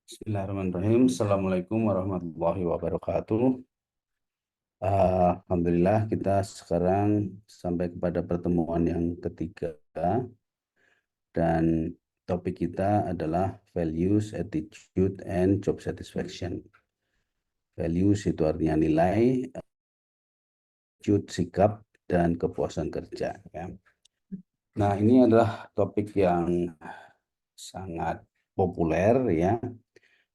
Bismillahirrahmanirrahim. Assalamualaikum warahmatullahi wabarakatuh. Alhamdulillah kita sekarang sampai kepada pertemuan yang ketiga dan topik kita adalah values, attitude, and job satisfaction. Values itu artinya nilai, attitude, sikap, dan kepuasan kerja. Ya. Nah, ini adalah topik yang sangat populer ya,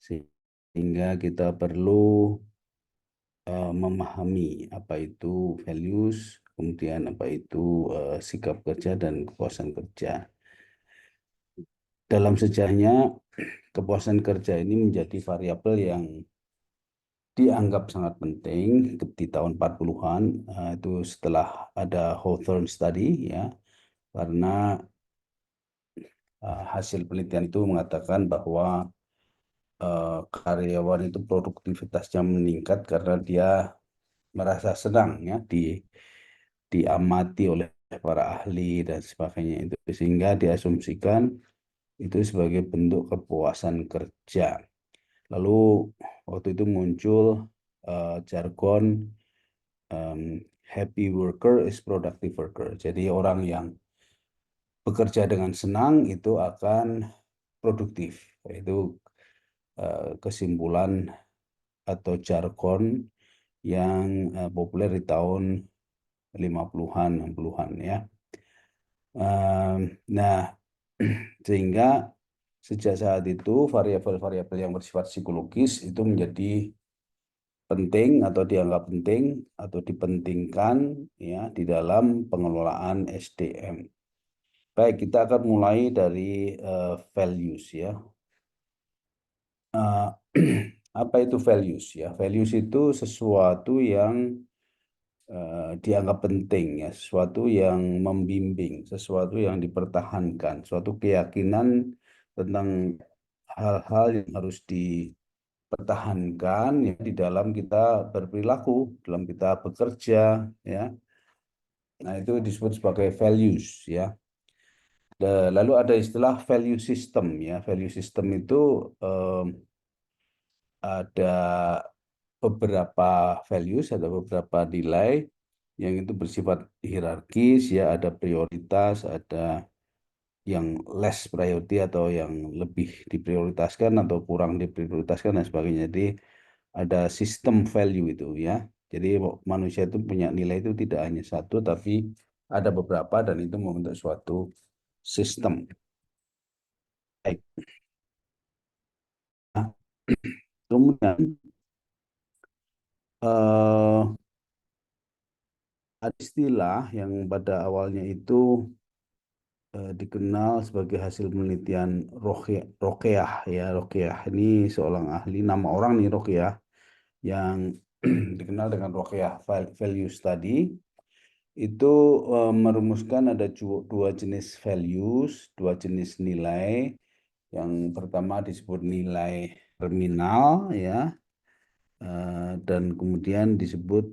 sehingga kita perlu memahami apa itu values, kemudian apa itu sikap kerja dan kepuasan kerja. Dalam sejarahnya, kepuasan kerja ini menjadi variabel yang dianggap sangat penting di tahun 40-an, itu setelah ada Hawthorne Study ya, karena hasil penelitian itu mengatakan bahwa karyawan itu produktivitasnya meningkat karena dia merasa senang ya diamati oleh para ahli dan sebagainya itu sehingga diasumsikan itu sebagai bentuk kepuasan kerja. Lalu waktu itu muncul jargon happy worker is productive worker. Jadi orang yang bekerja dengan senang itu akan produktif. Itu kesimpulan atau jargon yang populer di tahun 50-an, 60-an ya. Nah, sehingga sejak saat itu variabel-variabel yang bersifat psikologis itu menjadi penting atau dianggap penting atau dipentingkan ya di dalam pengelolaan SDM. Baik, kita akan mulai dari values ya. Uh, apa itu values ya? Values itu sesuatu yang dianggap penting ya, sesuatu yang membimbing, sesuatu yang dipertahankan, suatu keyakinan tentang hal-hal yang harus dipertahankan ya, di dalam kita berperilaku, dalam kita bekerja ya. Nah, itu disebut sebagai values ya. Lalu ada istilah value system ya. Value system itu ada beberapa values, ada beberapa nilai yang itu bersifat hierarkis ya, ada prioritas, ada yang less priority atau yang lebih diprioritaskan atau kurang diprioritaskan dan sebagainya. Jadi ada sistem value itu ya. Jadi manusia itu punya nilai itu tidak hanya satu tapi ada beberapa dan itu membentuk suatu sistem. Baik. Nah, kemudian ada istilah yang pada awalnya itu dikenal sebagai hasil penelitian Rokeah ya. Rokeah ini seorang ahli, nama orang nih Rokeah yang dikenal dengan Rokeah Value Study itu merumuskan ada dua jenis values, dua jenis nilai. Yang pertama disebut nilai terminal ya, dan kemudian disebut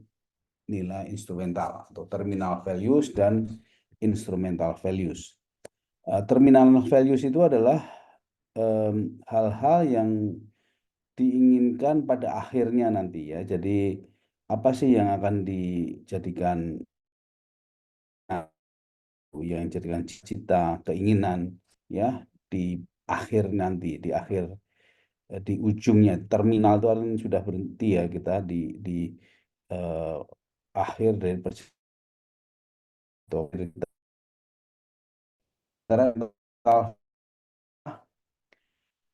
nilai instrumental atau terminal values dan instrumental values. Terminal values itu adalah hal-hal yang diinginkan pada akhirnya nanti ya. Jadi apa sih yang akan dijadikan yang dijadikan cita, keinginan ya di akhir nanti, di akhir di ujungnya terminal itu artinya sudah berhenti ya kita di eh, akhir dari perjalanan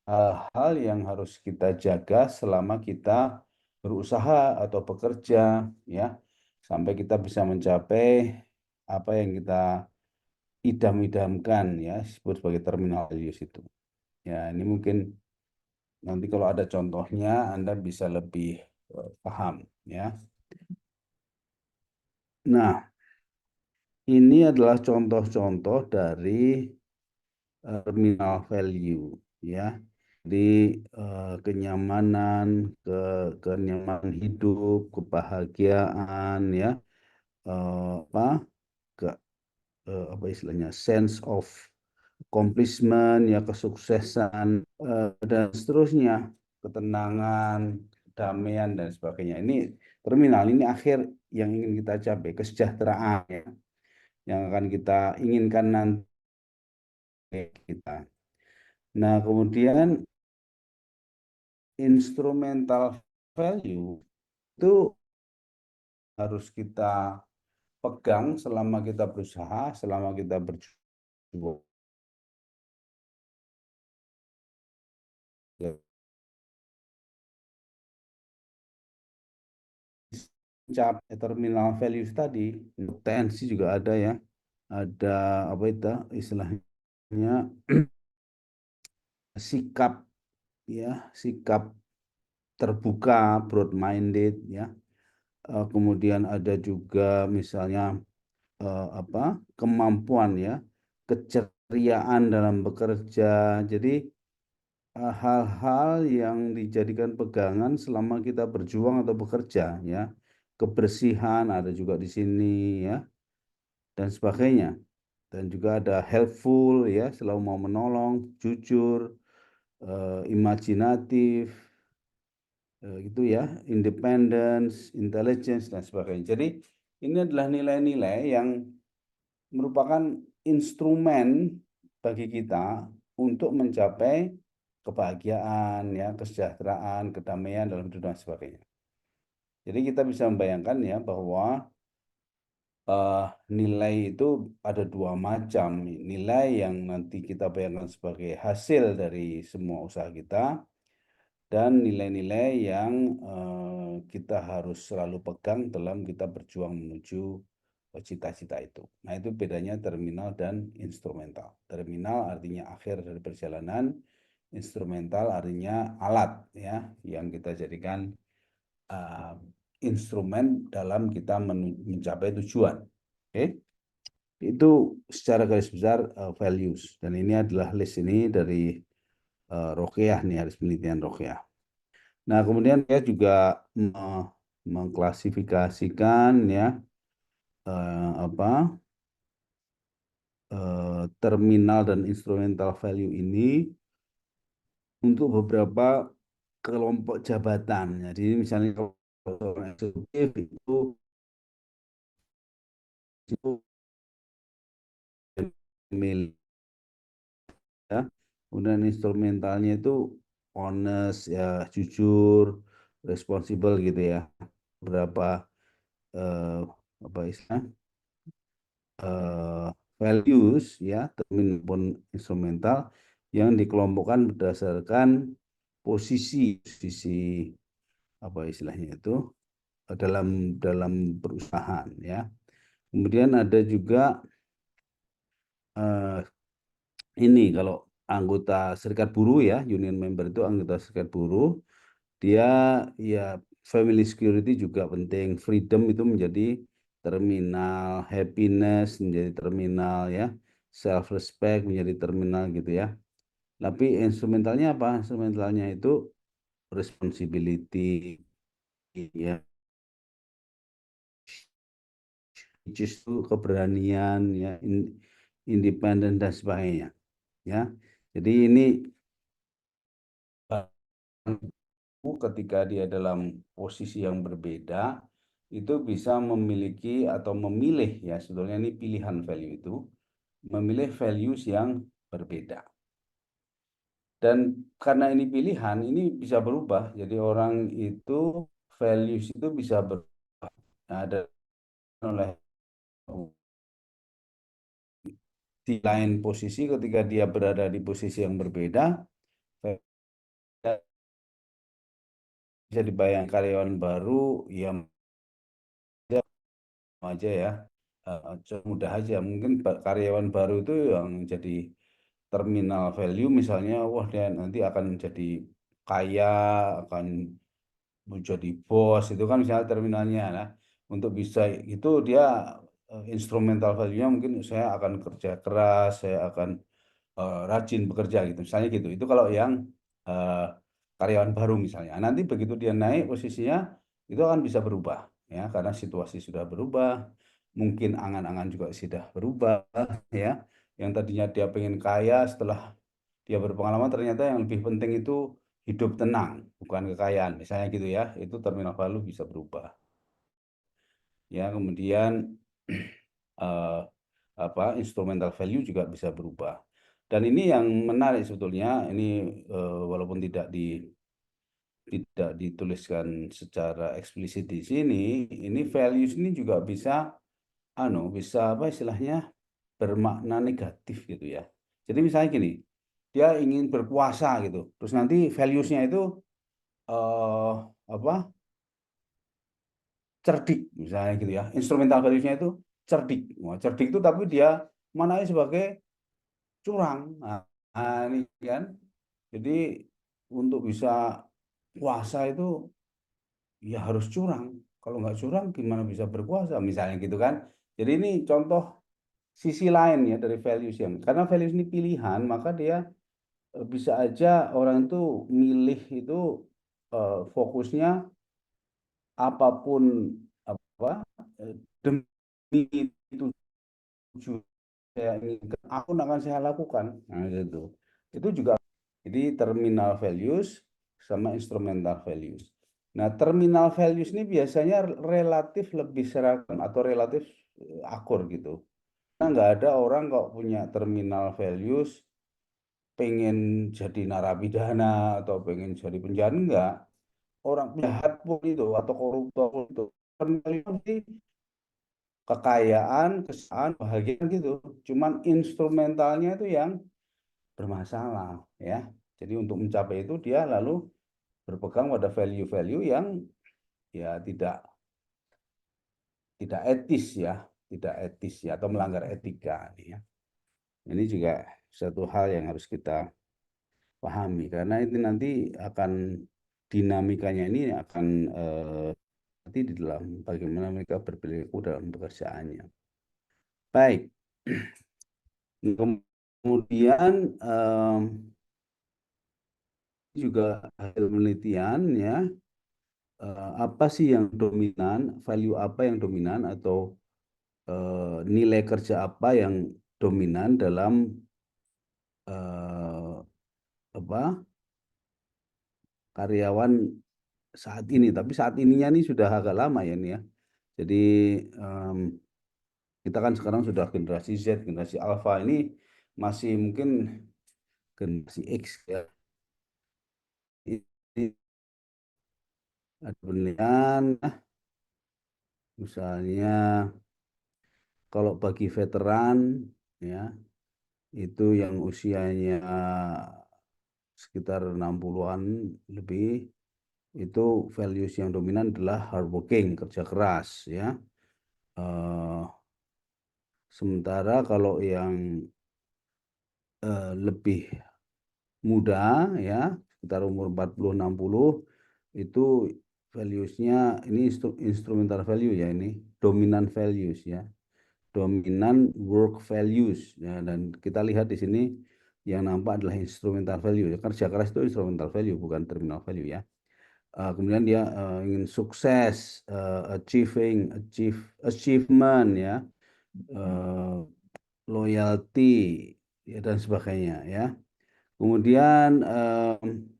hal-hal yang harus kita jaga selama kita berusaha atau bekerja ya sampai kita bisa mencapai apa yang kita idam-idamkan ya disebut sebagai terminal values itu. Ya, ini mungkin nanti kalau ada contohnya Anda bisa lebih paham ya. Nah, ini adalah contoh-contoh dari terminal value ya. Jadi kenyamanan, kenyamanan hidup, kebahagiaan ya, apa ke apa istilahnya sense of accomplishment, ya kesuksesan, dan seterusnya, ketenangan, kedamaian, dan sebagainya. Ini terminal, ini akhir yang ingin kita capai, kesejahteraan ya, yang akan kita inginkan nanti kita. Nah, kemudian instrumental value itu harus kita pegang selama kita berusaha, selama kita berjuang. Ya, mencapai terminal values tadi, TNC juga ada ya, ada apa itu istilahnya sikap ya, sikap terbuka, broad minded ya. Kemudian ada juga misalnya apa kemampuan ya, keceriaan dalam bekerja. Jadi hal-hal yang dijadikan pegangan selama kita berjuang atau bekerja ya. Kebersihan ada juga di sini ya, dan sebagainya. Dan juga ada helpful ya, selalu mau menolong, jujur, imajinatif, gitu ya, independence, intelligence, dan sebagainya. Jadi ini adalah nilai-nilai yang merupakan instrumen bagi kita untuk mencapai kebahagiaan, ya, kesejahteraan, kedamaian dalam hidup dan sebagainya. Jadi kita bisa membayangkan ya bahwa nilai itu ada dua macam. Nilai yang nanti kita bayangkan sebagai hasil dari semua usaha kita, dan nilai-nilai yang kita harus selalu pegang dalam kita berjuang menuju cita-cita itu. Nah, itu bedanya terminal dan instrumental. Terminal artinya akhir dari perjalanan, instrumental artinya alat ya yang kita jadikan instrumen dalam kita mencapai tujuan. Oke. Itu secara garis besar values, dan ini adalah list ini dari Rokeah nih, harus penelitian Rokeah. Nah, kemudian dia juga mengklasifikasikan ya apa terminal dan instrumental value ini untuk beberapa kelompok jabatan. Jadi misalnya kalau seorang eksekutif itu milik ya. Kemudian instrumentalnya itu honest ya, jujur, responsible gitu ya. Beberapa apa istilah values ya, termin pun instrumental yang dikelompokkan berdasarkan posisi apa istilahnya itu dalam perusahaan ya. Kemudian ada juga ini kalau anggota serikat buruh ya, union member itu anggota serikat buruh, dia ya family security juga penting, freedom itu menjadi terminal, happiness menjadi terminal ya, self respect menjadi terminal gitu ya. Tapi instrumentalnya apa? Instrumentalnya itu responsibility ya, justru keberanian ya, independen dan sebagainya ya. Jadi ini ketika dia dalam posisi yang berbeda itu bisa memiliki atau memilih ya, sebetulnya ini pilihan value itu, memilih values yang berbeda. Dan karena ini pilihan, ini bisa berubah. Jadi orang itu values itu bisa berubah. Nah, ada oleh di lain posisi ketika dia berada di posisi yang berbeda, bisa dibayang karyawan baru yang aja ya, mudah aja mungkin karyawan baru itu yang jadi terminal value misalnya, wah dia nanti akan jadi kaya, akan menjadi bos, itu kan misalnya terminalnya. Nah, untuk bisa itu dia instrumental value-nya mungkin saya akan kerja keras, saya akan rajin bekerja gitu, misalnya gitu. Itu kalau yang uh, karyawan baru misalnya. Nanti begitu dia naik posisinya, itu akan bisa berubah ya, karena situasi sudah berubah, mungkin angan-angan juga sudah berubah ya. Yang tadinya dia pengen kaya, setelah dia berpengalaman ternyata yang lebih penting itu hidup tenang, bukan kekayaan. Misalnya gitu ya, itu terminal value bisa berubah. Ya, kemudian eh, instrumental value juga bisa berubah. Dan ini yang menarik sebetulnya, ini walaupun tidak dituliskan secara eksplisit di sini, ini values ini juga bisa bisa apa istilahnya bermakna negatif gitu ya. Jadi misalnya gini, dia ingin berpuasa gitu, terus nanti values-nya itu eh apa cerdik misalnya gitu ya. Instrumental values-nya itu cerdik. Wah, cerdik itu tapi dia manai sebagai curang. Nah, ini kan. Jadi untuk bisa puasa itu ya harus curang. Kalau nggak curang gimana bisa berpuasa misalnya gitu kan. Jadi ini contoh sisi lain ya dari values yang karena values ini pilihan maka dia bisa aja orang itu milih itu fokusnya apapun apa demi tujuan saya inginkan aku akan saya lakukan. Nah, gitu. Itu juga jadi terminal values sama instrumental values. Nah, terminal values ini biasanya relatif lebih seragam atau relatif akur gitu. Karena nggak ada orang kok punya terminal values pengen jadi narapidana atau pengen jadi penjahat enggak. Orang jahat pun itu atau koruptor pun itu terminal itu kekayaan, kesalahan, bahagia gitu. Cuman instrumentalnya itu yang bermasalah ya. Jadi untuk mencapai itu dia lalu berpegang pada value-value yang ya tidak etis ya, tidak etis ya atau melanggar etika ya. Ini juga satu hal yang harus kita pahami karena itu nanti akan dinamikanya ini akan nanti di dalam bagaimana mereka berperilaku dalam pekerjaannya. Baik, kemudian juga hasil penelitian ya apa sih yang dominan, value apa yang dominan atau nilai kerja apa yang dominan dalam eh, apa karyawan saat ini. Tapi saat ininya ini sudah agak lama ya ini ya. Jadi em, kita kan sekarang sudah generasi Z, generasi Alpha ini masih mungkin generasi X ya. Ini ada penelitian, misalnya kalau bagi veteran ya itu yang usianya sekitar 60-an lebih itu values yang dominan adalah hard working, kerja keras ya. Eh, sementara kalau yang lebih muda ya, sekitar umur 40-60 itu valuesnya ini instrumental value ya ini, dominan values ya. Dominan work values ya dan kita lihat di sini yang nampak adalah instrumental value ya. Kerja keras itu instrumental value bukan terminal value ya. Kemudian dia ingin sukses, achievement ya, uh, loyalty ya, dan sebagainya ya. Kemudian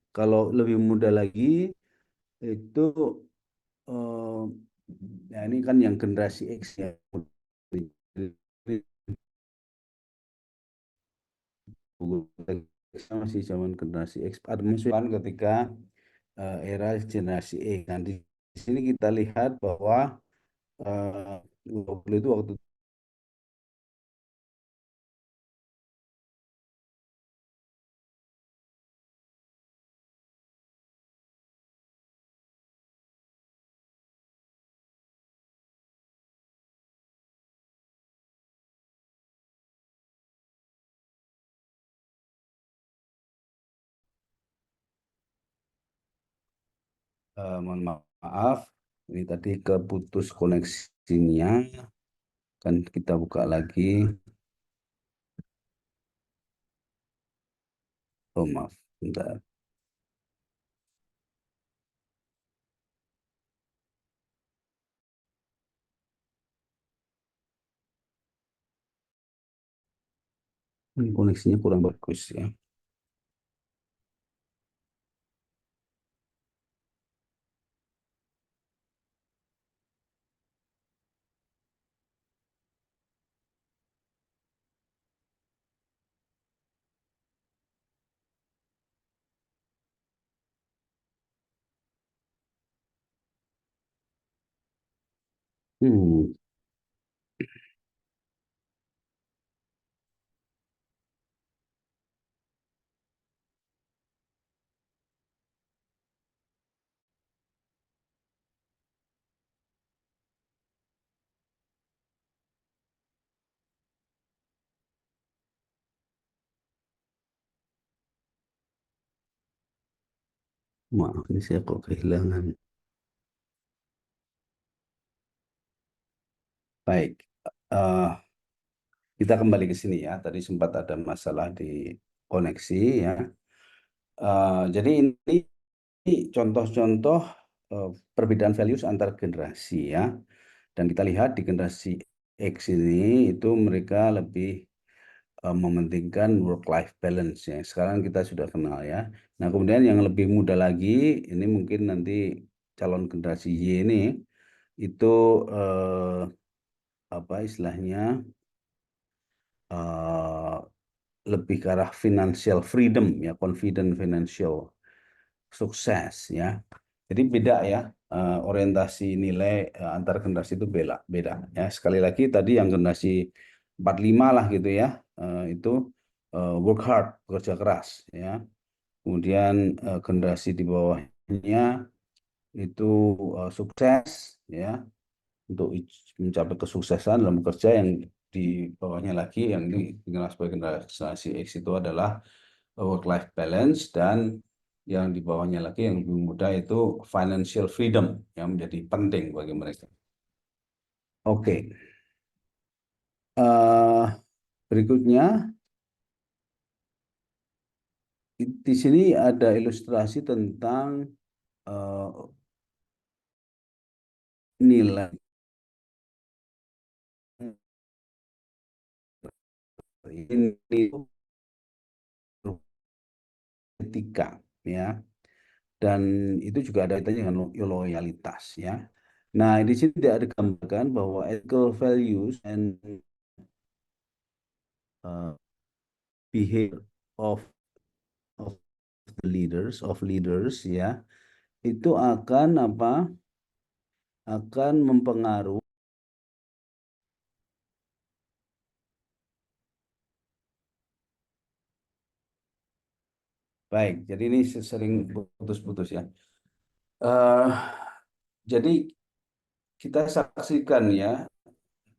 kalau lebih muda lagi itu eh, ya ini kan yang generasi X ya. Masih zaman generasi X. Ada menunjukkan ketika era generasi X. Nah, di sini kita lihat bahwa waktu itu waktu mohon maaf, ini tadi keputus koneksinya. Kan kita buka lagi. Oh maaf, bentar. Ini koneksinya kurang bagus ya. Hmm, maaf ini saya kok kehilangan. Baik, eh, kita kembali ke sini ya. Tadi sempat ada masalah di koneksi ya. Jadi ini contoh-contoh perbedaan values antar generasi ya. Dan kita lihat di generasi X ini itu mereka lebih mementingkan work-life balance ya. Sekarang kita sudah kenal ya. Nah, kemudian yang lebih muda lagi, ini mungkin nanti calon generasi Y ini itu eh, apa istilahnya eh, lebih ke arah financial freedom ya, confident financial sukses ya. Jadi beda ya orientasi nilai antar generasi itu beda ya. Sekali lagi tadi yang generasi 45 lah gitu ya, itu work hard, bekerja keras ya. Kemudian generasi di bawahnya itu sukses ya, untuk mencapai kesuksesan dalam bekerja. Yang di bawahnya lagi yang ini dikenal sebagai generasi X itu adalah work life balance, dan yang di bawahnya lagi yang lebih muda itu financial freedom yang menjadi penting bagi mereka. Oke. eh Berikutnya di sini ada ilustrasi tentang eh, nilai ini etika ya, dan itu juga ada kaitannya dengan loyalitas ya. Nah, di sini tidak digambarkan bahwa ethical values and uh, behavior of leaders ya, itu akan apa? Akan mempengaruhi. Baik, jadi ini sering putus-putus ya. Eh jadi kita saksikan ya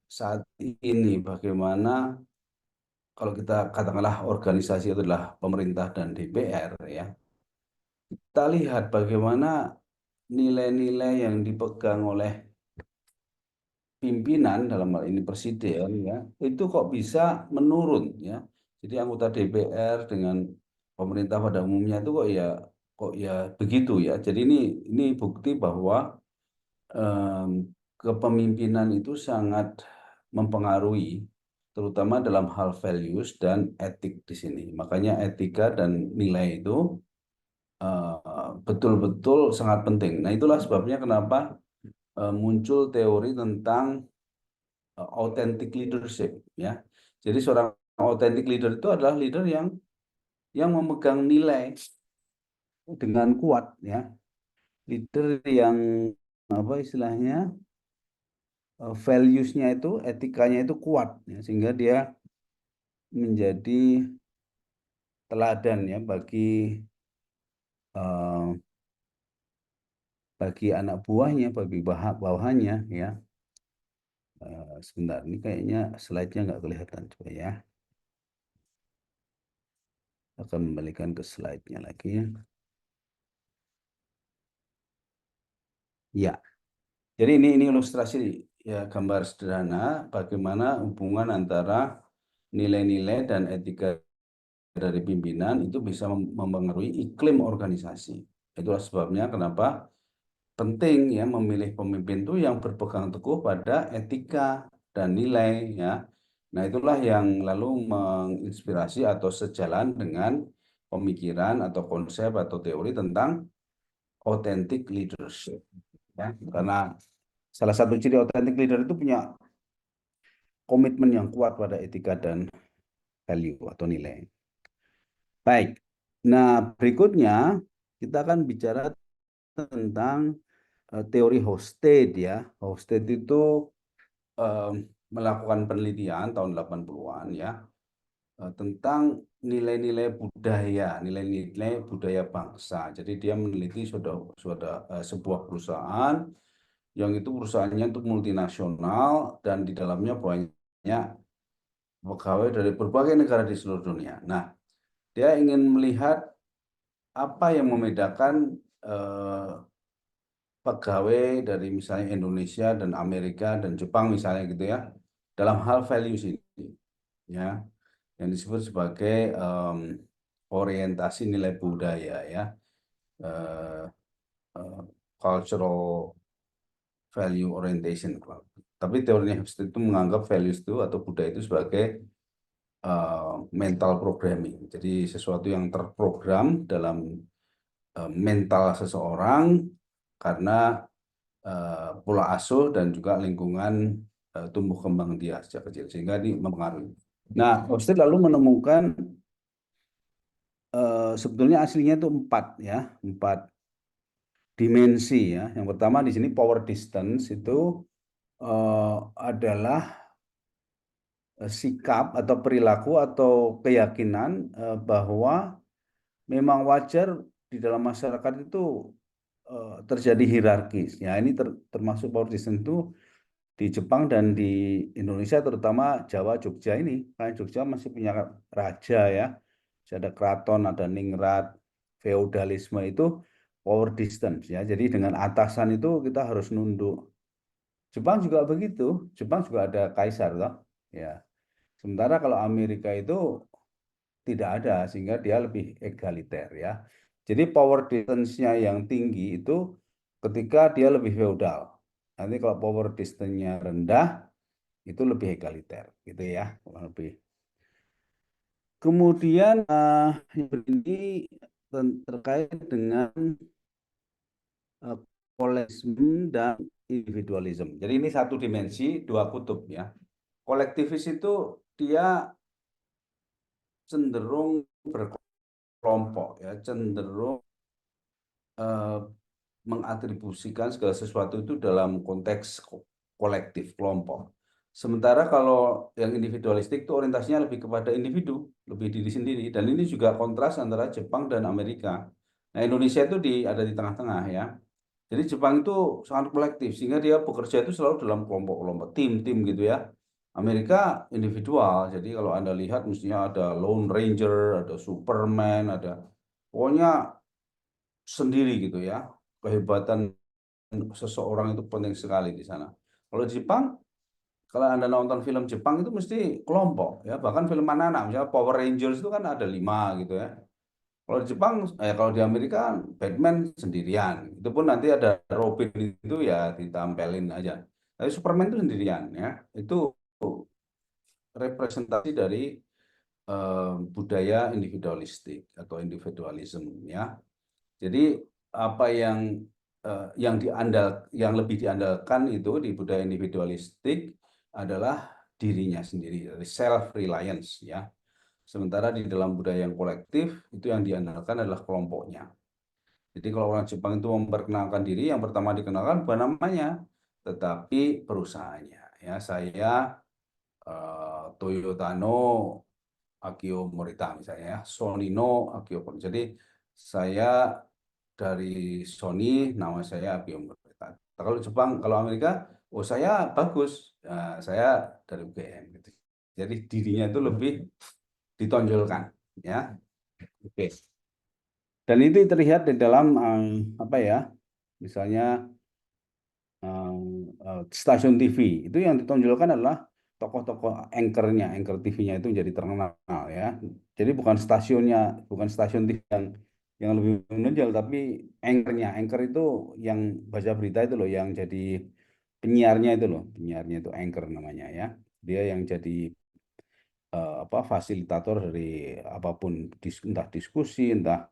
saat ini bagaimana kalau kita katakanlah organisasi itu adalah pemerintah dan DPR ya. Kita lihat bagaimana nilai-nilai yang dipegang oleh pimpinan dalam hal ini presiden ya, itu kok bisa menurun ya. Jadi anggota DPR dengan pemerintah pada umumnya itu kok ya begitu ya. Jadi ini bukti bahwa em, kepemimpinan itu sangat mempengaruhi, terutama dalam hal values dan etik di sini. Makanya etika dan nilai itu betul-betul sangat penting. Nah, itulah sebabnya kenapa muncul teori tentang authentic leadership ya. Jadi seorang authentic leader itu adalah leader yang memegang nilai dengan kuat ya. Leader yang apa istilahnya values-nya itu, etikanya itu kuat ya, sehingga dia menjadi teladan ya eh, bagi anak buahnya, bagi bawahannya ya. Sebentar, ini kayaknya slide-nya nggak kelihatan, coba ya. Akan kembalikan ke slide-nya lagi ya. Ya, jadi ini ilustrasi ya, gambar sederhana bagaimana hubungan antara nilai-nilai dan etika dari pimpinan itu bisa mempengaruhi iklim organisasi. Itulah sebabnya kenapa penting ya memilih pemimpin itu yang berpegang teguh pada etika dan nilai ya. Nah, itulah yang lalu menginspirasi atau sejalan dengan pemikiran atau konsep atau teori tentang authentic leadership. Ya, karena salah satu ciri authentic leader itu punya komitmen yang kuat pada etika dan value atau nilai. Baik. Nah, berikutnya kita akan bicara tentang teori Hofstede ya. Hofstede itu eh, melakukan penelitian tahun 80-an ya tentang nilai-nilai budaya, nilai-nilai budaya bangsa. Jadi dia meneliti sebuah perusahaan yang itu perusahaannya itu multinasional dan di dalamnya banyak pegawai dari berbagai negara di seluruh dunia. Nah, dia ingin melihat apa yang membedakan eh, pegawai dari misalnya Indonesia dan Amerika dan Jepang misalnya gitu ya dalam hal values ini ya yang disebut sebagai orientasi nilai budaya ya eh, eh, cultural value orientation. Tapi teorinya Hofstede itu menganggap values itu atau budaya itu sebagai mental programming. Jadi sesuatu yang terprogram dalam mental seseorang karena pola asuh dan juga lingkungan tumbuh kembang dia sejak kecil sehingga ini mempengaruhi. Nah, Hofstede lalu menemukan sebetulnya aslinya itu empat ya, empat dimensi ya. Yang pertama di sini power distance itu adalah sikap atau perilaku atau keyakinan bahwa memang wajar di dalam masyarakat itu terjadi hierarkis. Ya, ini termasuk power distance itu di Jepang dan di Indonesia terutama Jawa Jogja ini. Karena Jogja masih punya raja ya. Masih ada keraton, ada ningrat, feodalisme itu power distance ya. Jadi dengan atasan itu kita harus nunduk. Jepang juga begitu. Jepang juga ada kaisar loh. Ya. Sementara kalau Amerika itu tidak ada sehingga dia lebih egaliter ya. Jadi power distance-nya yang tinggi itu ketika dia lebih feodal. Nanti kalau power distance-nya rendah itu lebih egaliter gitu ya, kurang lebih. Kemudian yang ini terkait dengan uh, kolektivisme dan individualisme. Jadi ini satu dimensi, dua kutub ya. Kolektivis itu dia cenderung berkelompok ya, cenderung eh, mengatribusikan segala sesuatu itu dalam konteks kolektif, kelompok. Sementara kalau yang individualistik itu orientasinya lebih kepada individu, lebih diri sendiri. Dan ini juga kontras antara Jepang dan Amerika. Nah, Indonesia itu ada di tengah-tengah ya. Jadi Jepang itu sangat kolektif, sehingga dia bekerja itu selalu dalam kelompok-kelompok, tim-tim gitu ya. Amerika individual, jadi kalau Anda lihat mestinya ada Lone Ranger, ada Superman, ada pokoknya sendiri gitu ya. Kehebatan seseorang itu penting sekali di sana. Kalau di Jepang, kalau Anda nonton film Jepang itu mesti kelompok ya. Bahkan film anak-anak, misalnya Power Rangers itu kan ada 5 gitu ya. Kalau di Jepang, kalau di Amerika kan Batman sendirian. Itu pun nanti ada Robin itu ya ditampelin aja. Tapi Superman itu sendirian ya. Itu representasi dari budaya individualistik atau individualism ya. Jadi apa yang lebih diandalkan itu di budaya individualistik adalah dirinya sendiri, dari self reliance ya. Sementara di dalam budaya yang kolektif itu yang diandalkan adalah kelompoknya. Jadi kalau orang Jepang itu memperkenalkan diri, yang pertama dikenalkan bukan namanya, tetapi perusahaannya. Ya, saya Toyota no Akio Morita misalnya ya, Sony no Akio Morita. Jadi saya dari Sony, nama saya Akio Morita. Kalau Jepang, kalau Amerika, oh saya bagus, saya dari UGM gitu. Jadi dirinya itu lebih ditonjolkan, ya. Oke. Dan itu terlihat di dalam apa ya, misalnya stasiun TV itu yang ditonjolkan adalah tokoh-tokoh anchornya, anchor TV-nya itu jadi terkenal ya. Jadi bukan stasiunnya, bukan stasiun TV yang lebih menonjol, tapi anchornya, anchor itu yang baca berita itu loh, yang jadi penyiarnya itu loh, penyiarnya itu anchor namanya ya. Dia yang jadi fasilitator dari apapun, entah diskusi, entah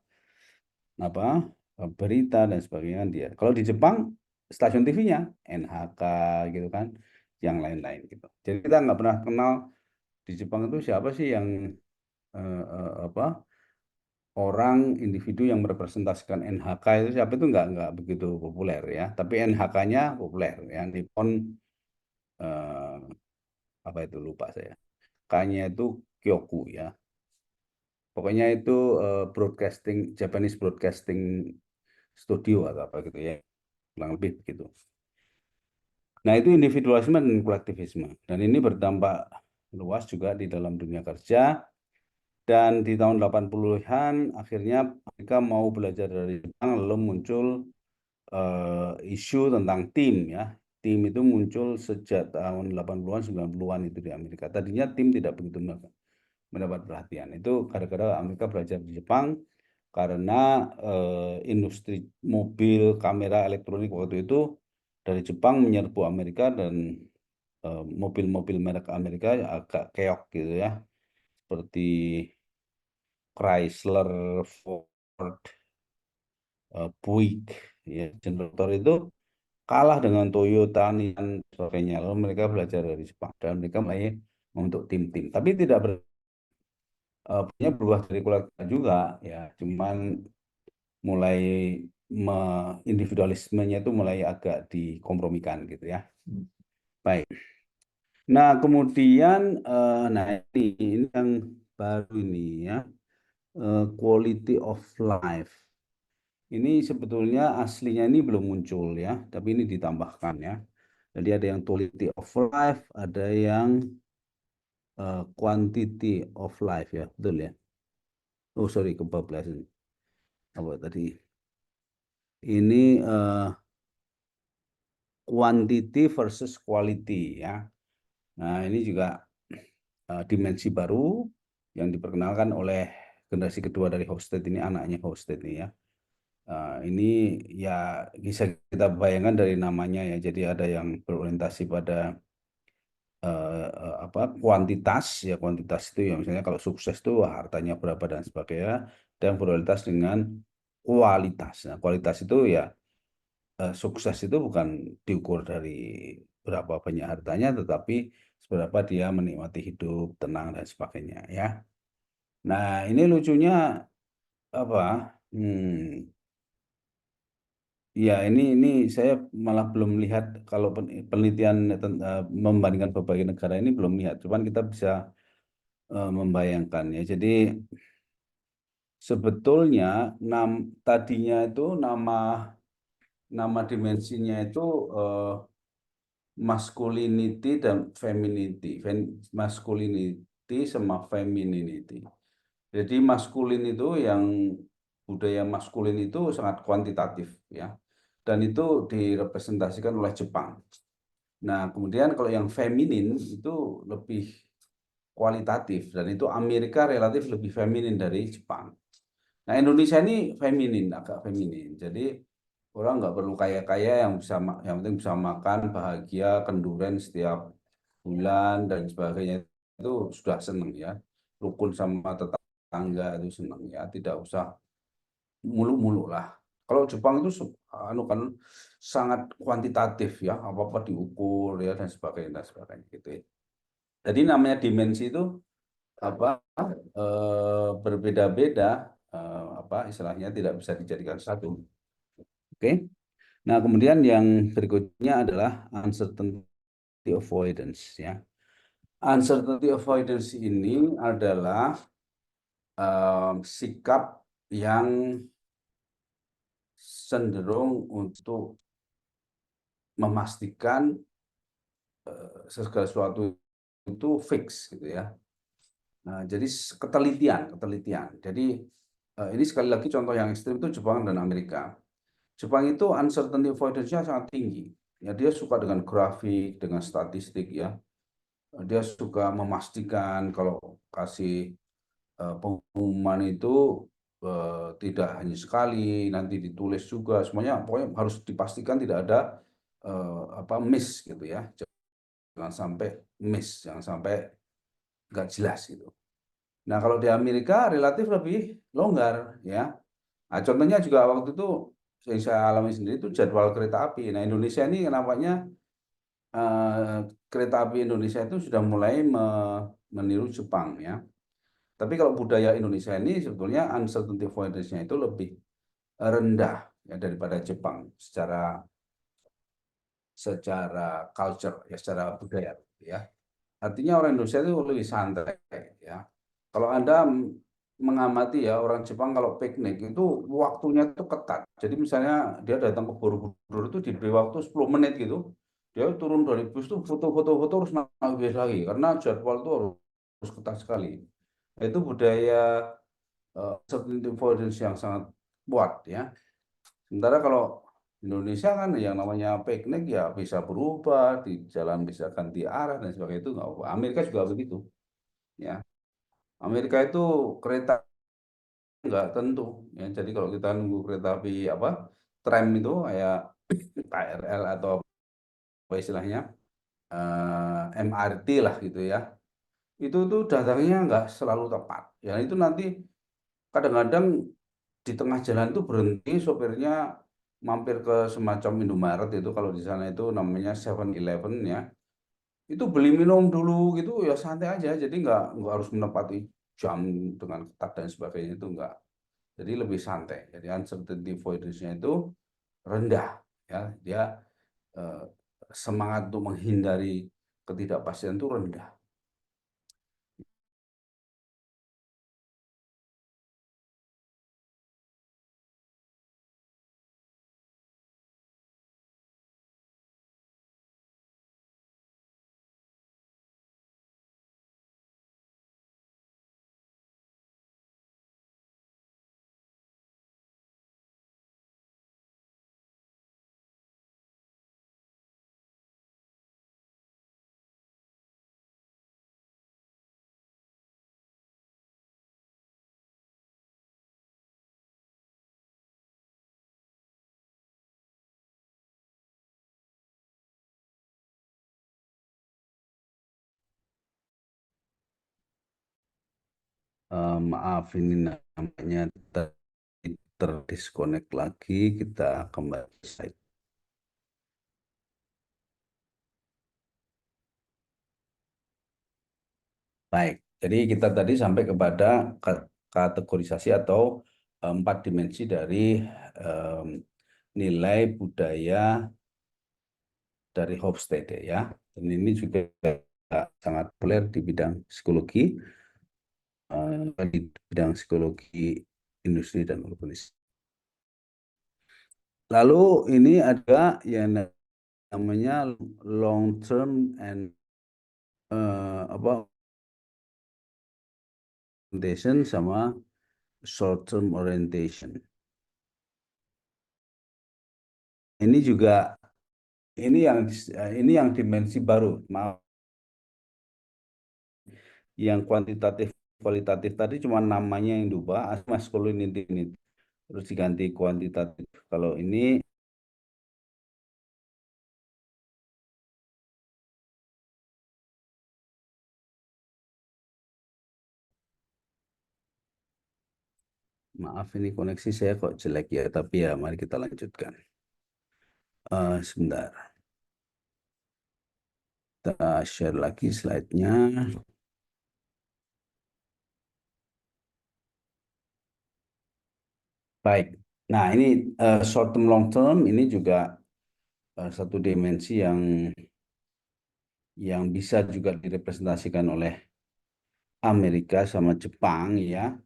apa berita dan sebagainya dia. Kalau di Jepang stasiun TV-nya NHK gitu kan, yang lain-lain gitu. Jadi kita nggak pernah kenal di Jepang itu siapa sih yang orang individu yang merepresentasikan NHK itu siapa, itu nggak begitu populer ya. Tapi NHK-nya populer ya. Nippon eh, apa itu lupa saya. K-nya itu Kyoku ya. Pokoknya itu broadcasting, Japanese Broadcasting Studio atau apa gitu ya, kurang lebih begitu. Nah, itu individualisme dan kolektivisme. Dan ini berdampak luas juga di dalam dunia kerja. Dan di tahun 80-an akhirnya mereka mau belajar dari Jepang, lalu muncul isu tentang tim ya. Tim itu muncul sejak tahun 80-an, 90-an itu di Amerika. Tadinya tim tidak begitu mendapat perhatian. Itu gara-gara Amerika belajar di Jepang, karena industri mobil, kamera, elektronik waktu itu dari Jepang menyerbu Amerika, dan mobil-mobil merek Amerika agak keok gitu ya, seperti Chrysler, Ford, Buick, ya, General Motors itu kalah dengan Toyota, Nissan, dan sebagainya. Lalu mereka belajar dari Jepang dan mereka mulai membentuk tim-tim. Tapi tidak punya berubah dari keluarga juga, ya, cuman mulai individualismenya itu mulai agak dikompromikan gitu ya. Baik. Nah, kemudian nah ini yang baru ini ya, quality of life. Ini sebetulnya aslinya ini belum muncul ya, tapi ini ditambahkan ya. Jadi ada yang quality of life, ada yang quantity of life ya, betul ya. Oh sorry, kebablasan. Apa tadi? Ini quantity versus quality ya. Nah, ini juga dimensi baru yang diperkenalkan oleh generasi kedua dari Hofstede ini, anaknya Hofstede ini ya. Ini ya bisa kita bayangkan dari namanya ya. Jadi ada yang berorientasi pada kuantitas ya. Kuantitas itu ya, misalnya kalau sukses itu hartanya berapa dan sebagainya, dan berorientasi dengan kualitas. Nah, kualitas itu ya, sukses itu bukan diukur dari berapa banyak hartanya, tetapi seberapa dia menikmati hidup tenang dan sebagainya ya. Nah, ini lucunya apa? Ya, ini saya malah belum lihat kalau penelitian membandingkan berbagai negara ini belum lihat. Cuman kita bisa membayangkan ya. Jadi sebetulnya tadinya itu nama dimensinya itu masculinity dan femininity. Masculinity sama femininity. Jadi maskulin itu yang budaya maskulin itu sangat kuantitatif ya. Dan itu direpresentasikan oleh Jepang. Nah, kemudian kalau yang feminin itu lebih kualitatif, dan itu Amerika relatif lebih feminin dari Jepang. Nah, Indonesia ini feminin, agak feminin. Jadi orang nggak perlu kaya-kaya, yang penting bisa makan, bahagia, kenduren setiap bulan dan sebagainya, itu sudah seneng ya. Rukun sama tetangga itu seneng ya, tidak usah mulu-mulu lah. Kalau Jepang itu kan sangat kuantitatif ya, apa-apa diukur ya dan sebagainya gitu ya. Jadi namanya dimensi itu apa berbeda-beda, istilahnya tidak bisa dijadikan satu. Oke. Nah, kemudian yang berikutnya adalah uncertainty avoidance ya. Uncertainty avoidance ini adalah sikap yang cenderung untuk memastikan segala sesuatu itu fix gitu ya. Nah, jadi ketelitian. Jadi ini sekali lagi contoh yang ekstrim itu Jepang dan Amerika. Jepang itu uncertainty avoidance-nya sangat tinggi. Ya, dia suka dengan grafik, dengan statistik ya. Dia suka memastikan kalau kasih pengumuman itu tidak hanya sekali, nanti ditulis juga, semuanya pokoknya harus dipastikan tidak ada miss gitu ya. Jangan sampai miss, jangan sampai nggak jelas gitu. Nah kalau di Amerika relatif lebih longgar ya. Nah, contohnya juga waktu itu yang saya alami sendiri itu jadwal kereta api. Nah Indonesia ini nampaknya kereta api Indonesia itu sudah mulai meniru Jepang ya. Tapi kalau budaya Indonesia ini sebetulnya uncertainty avoidance-nya itu lebih rendah ya daripada Jepang secara secara culture ya secara budaya ya. Artinya orang Indonesia itu lebih santai ya. Kalau Anda mengamati ya orang Jepang kalau piknik itu waktunya itu ketat. Jadi misalnya dia datang ke Borobudur itu diberi waktu 10 menit gitu. Dia turun dari bus tuh foto-foto terus naik bis lagi karena jadwal itu harus ketat sekali. Itu budaya uncertainty avoidance yang sangat kuat ya. Sementara kalau Indonesia kan yang namanya piknik ya bisa berubah, di jalan bisa ganti arah dan sebagainya itu nggak apa. Amerika juga begitu. Ya, Amerika itu kereta nggak tentu. Ya, jadi kalau kita nunggu kereta api apa tram itu kayak KRL atau apa istilahnya MRT lah gitu ya. Itu tuh datangnya nggak selalu tepat. Ya itu nanti kadang-kadang di tengah jalan itu berhenti sopirnya mampir ke semacam Indomaret itu kalau di sana itu namanya 7-Eleven ya itu beli minum dulu gitu ya santai aja jadi nggak harus menepati jam dengan ketat dan sebagainya itu nggak jadi lebih santai jadi uncertainty avoidance-nya itu rendah ya dia eh, semangat untuk menghindari ketidakpastian itu rendah. Maaf ini namanya terdisconnect lagi kita kembali ke slide. Baik, jadi kita tadi sampai kepada kategorisasi atau empat dimensi dari em, nilai budaya dari Hofstede ya. Dan ini juga sangat populer di bidang psikologi, di bidang psikologi industri dan urbanisme. Lalu ini ada yang namanya long term and apa orientation sama short term orientation. Ini juga ini yang dimensi baru. Maaf, yang kuantitatif kualitatif tadi cuma namanya yang diubah, masculinity ini terus diganti kuantitatif. Kalau ini maaf ini koneksi saya kok jelek ya, tapi ya mari kita lanjutkan. Sebentar, kita share lagi slide-nya. Baik. Nah, ini short term long term ini juga satu dimensi yang bisa juga direpresentasikan oleh Amerika sama Jepang ya.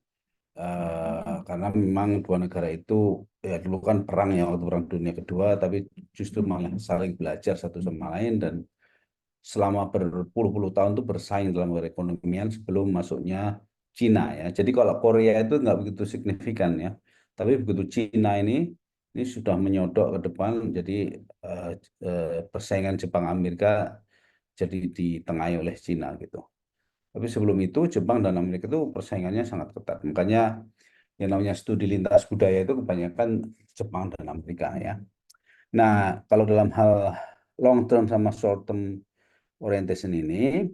Karena memang dua negara itu ya dulu kan perang ya waktu Perang Dunia Kedua, tapi justru malah saling belajar satu sama lain dan selama berpuluh-puluh tahun itu bersaing dalam perekonomian sebelum masuknya Cina ya. Jadi kalau Korea itu nggak begitu signifikan ya, tapi begitu Cina ini sudah menyodok ke depan, jadi eh, persaingan Jepang Amerika jadi ditengahi oleh Cina gitu. Tapi sebelum itu Jepang dan Amerika itu persaingannya sangat ketat. Makanya yang namanya studi lintas budaya itu kebanyakan Jepang dan Amerika ya. Nah, kalau dalam hal long term sama short term orientation ini,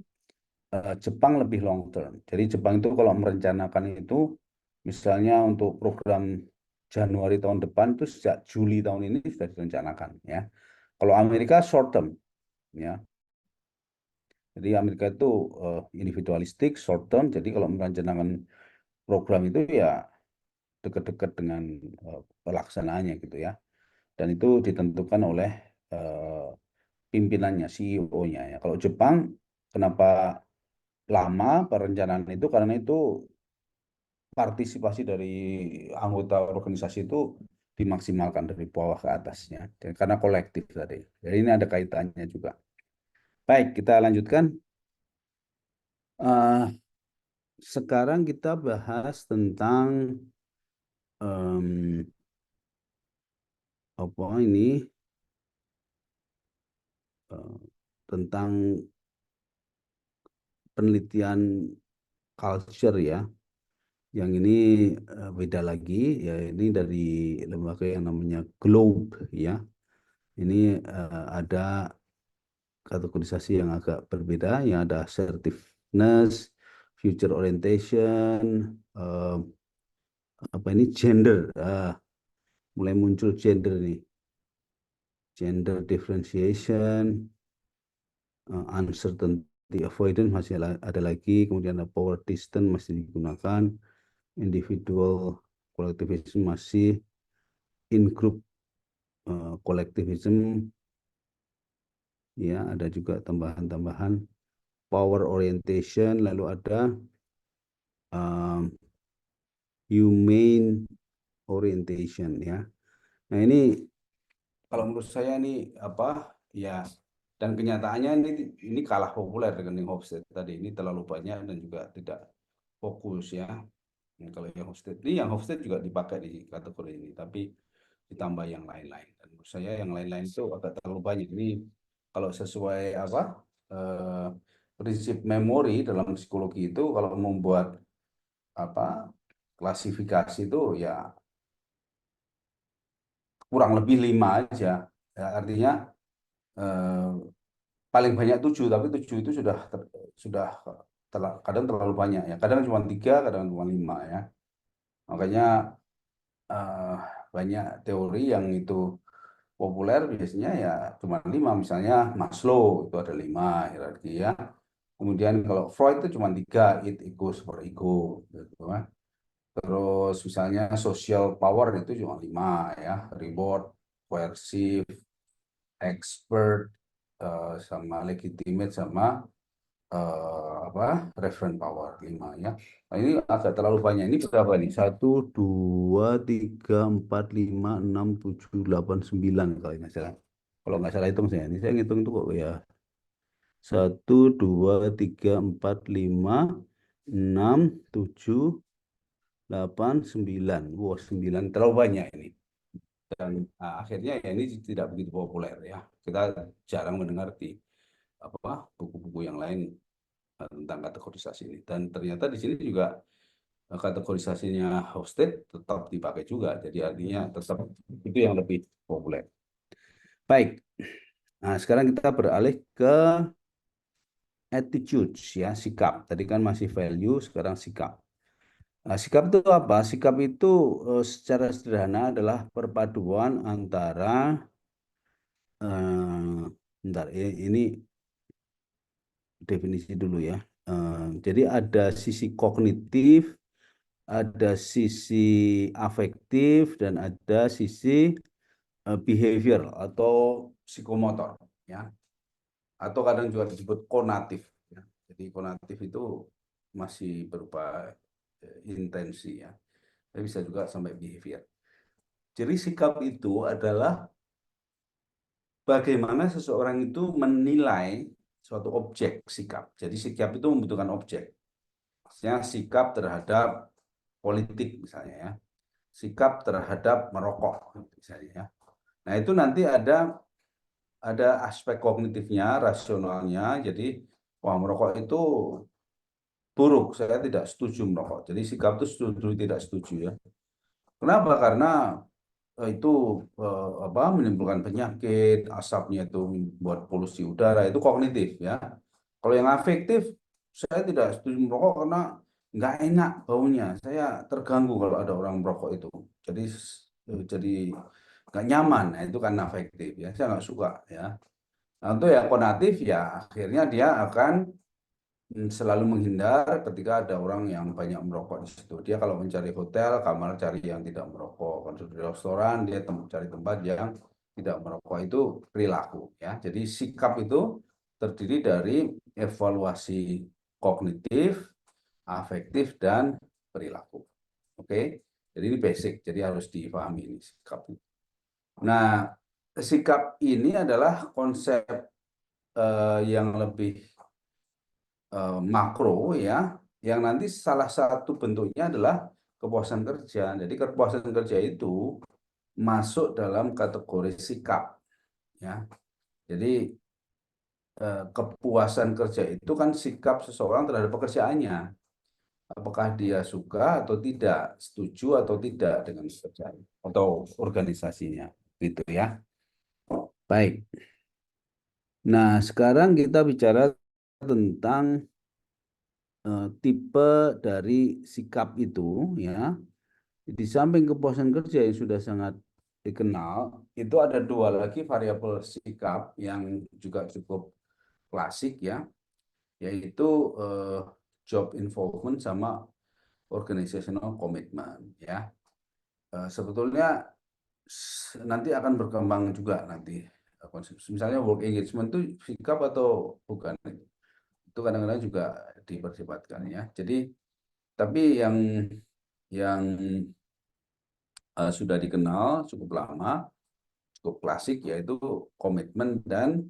Jepang lebih long term. Jadi Jepang itu kalau merencanakan itu, misalnya untuk program Januari tahun depan itu sejak Juli tahun ini sudah direncanakan ya. Kalau Amerika short term ya. Jadi Amerika itu individualistik, short term. Jadi kalau merencanakan program itu ya dekat-dekat dengan pelaksanaannya gitu ya. Dan itu ditentukan oleh eh, pimpinannya, CEO-nya ya. Kalau Jepang, kenapa lama perencanaan itu? Karena itu partisipasi dari anggota organisasi itu dimaksimalkan dari bawah ke atasnya. Dan karena kolektif tadi. Jadi ini ada kaitannya juga. Baik, kita lanjutkan. Eh, Sekarang kita bahas tentang em, apa ini eh, tentang penelitian culture ya. Yang ini beda lagi ya, ini dari lembaga yang namanya Globe ya. Ini ada kategorisasi yang agak berbeda, yang ada assertiveness, future orientation, eh, apa ini gender, mulai muncul gender nih, gender differentiation, uncertainty avoidance masih ada lagi, kemudian ada power distance masih digunakan, individual collectivism masih, in group collectivism ya, ada juga tambahan-tambahan power orientation, lalu ada um, humane orientation ya. Nah ini kalau menurut saya ini apa ya, dan kenyataannya ini kalah populer dengan yang Hofstede tadi, ini terlalu banyak dan juga tidak fokus ya. Nah, kalau yang Hofstede ini, yang Hofstede juga dipakai di kategori ini, tapi ditambah yang lain-lain. Dan menurut saya yang lain-lain itu agak terlalu banyak. Ini kalau sesuai apa eh, prinsip memori dalam psikologi itu, kalau membuat apa klasifikasi itu ya kurang lebih 5 aja. Ya, artinya eh, paling banyak 7, tapi 7 itu sudah kadang terlalu banyak ya. Kadang cuma 3, kadang cuma 5 ya. Makanya eh, banyak teori yang itu populer biasanya ya cuma 5. Misalnya Maslow itu ada 5 hierarki ya. Kemudian kalau Freud itu cuma 3, id, ego, super ego gitu kan. Terus misalnya social power itu cuma 5 ya, reward, coercive, expert, sama legitimate, sama apa reference power 5 ya. Nah, ini agak terlalu banyak. Ini berapa nih? 1, 2, 3, 4, 5, 6, 7, 8, 9 kalau nggak salah. Kalau nggak salah hitung saya. Ini saya ngitung itu kok ya. 1, 2, 3, 4, 5, 6, 7, 8, 9. Wow, 9 terlalu banyak ini. Dan akhirnya ya ini tidak begitu populer ya. Kita jarang mendengar di apa buku-buku yang lain tentang kategorisasi ini. Dan ternyata di sini juga kategorisasinya hosted tetap dipakai juga. Jadi artinya tetap itu yang lebih populer. Baik. Nah, sekarang kita beralih ke attitudes ya, sikap. Tadi kan masih value, sekarang sikap. Nah, sikap itu apa? Sikap itu secara sederhana adalah perpaduan antara bentar, ini definisi dulu ya. Jadi ada sisi kognitif, ada sisi afektif, dan ada sisi behavior atau psikomotor ya, atau kadang juga disebut konatif ya. Jadi konatif itu masih berupa intensi ya, tapi bisa juga sampai behavior. Jadi sikap itu adalah bagaimana seseorang itu menilai suatu objek sikap. Jadi sikap itu membutuhkan objek. Maksudnya sikap terhadap politik misalnya ya, sikap terhadap merokok misalnya ya. Nah itu nanti ada aspek kognitifnya, rasionalnya. Jadi wah merokok itu buruk, saya tidak setuju merokok. Jadi sikap itu setuju tidak setuju ya. Kenapa? Karena itu apa menimbulkan penyakit, asapnya itu membuat polusi udara, itu kognitif ya. Kalau yang afektif saya tidak setuju merokok karena nggak enak baunya. Saya terganggu kalau ada orang merokok itu. Jadi nggak nyaman. Nah, itu kan afektif ya. Saya nggak suka ya. Nah, untuk yang konatif ya akhirnya dia akan selalu menghindar ketika ada orang yang banyak merokok di situ. Dia kalau mencari hotel, kamar cari yang tidak merokok. Kalau di restoran, dia cari tempat yang tidak merokok. Itu perilaku ya. Jadi sikap itu terdiri dari evaluasi kognitif, afektif, dan perilaku. Oke, jadi ini basic. Jadi harus dipahami ini sikap. Nah, sikap ini adalah konsep yang lebih makro ya, yang nanti salah satu bentuknya adalah kepuasan kerja. Jadi kepuasan kerja itu masuk dalam kategori sikap ya. Jadi kepuasan kerja itu kan sikap seseorang terhadap pekerjaannya. Apakah dia suka atau tidak, setuju atau tidak dengan pekerjaan atau organisasinya, gitu ya. Baik. Nah, sekarang kita bicara tentang tipe dari sikap itu ya. Di samping kepuasan kerja yang sudah sangat dikenal, itu ada dua lagi variabel sikap yang juga cukup klasik ya, yaitu job involvement sama organizational commitment ya. Sebetulnya nanti akan berkembang juga nanti konsep. Misalnya work engagement itu sikap atau bukan? Itu kadang-kadang juga diperdebatkan ya. Jadi tapi yang sudah dikenal cukup lama, cukup klasik yaitu komitmen dan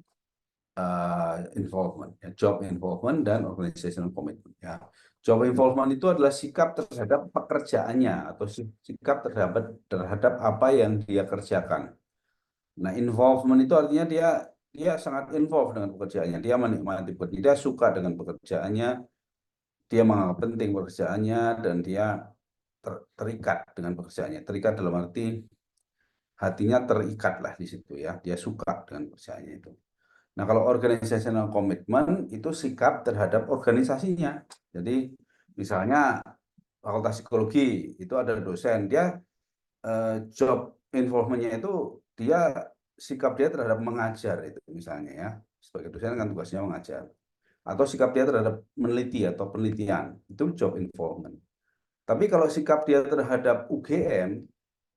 involvement, ya, job involvement dan organizational commitment. Ya. Job involvement itu adalah sikap terhadap pekerjaannya atau sikap terhadap apa yang dia kerjakan. Nah, involvement itu artinya dia sangat involved dengan pekerjaannya, dia menikmati pekerjaannya, dia suka dengan pekerjaannya, dia menganggap penting pekerjaannya dan dia terikat dengan pekerjaannya. Terikat dalam arti hatinya terikat lah di situ ya, dia suka dengan pekerjaannya itu. Nah, kalau organizational commitment itu sikap terhadap organisasinya. Jadi misalnya Fakultas Psikologi itu ada dosen, dia job involvementnya itu sikap dia terhadap mengajar itu misalnya ya. Sebagai dosen kan tugasnya mengajar. Atau sikap dia terhadap meneliti atau penelitian, itu job involvement. Tapi kalau sikap dia terhadap UGM,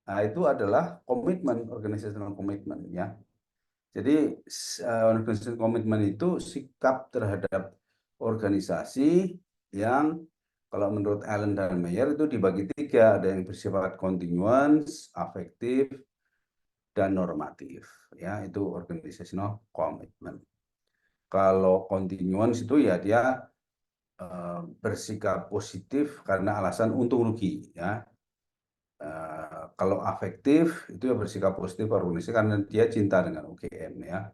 nah itu adalah komitmen, organizational commitment ya. Jadi organizational commitment itu sikap terhadap organisasi yang kalau menurut Allen dan Meyer itu dibagi tiga, ada yang bersifat continuous, afektif, dan normatif. Ya, itu organizational commitment. Kalau continuous itu ya dia bersikap positif karena alasan untung rugi. Ya, kalau afektif itu ya bersikap positif organisasi karena dia cinta dengan UGM ya.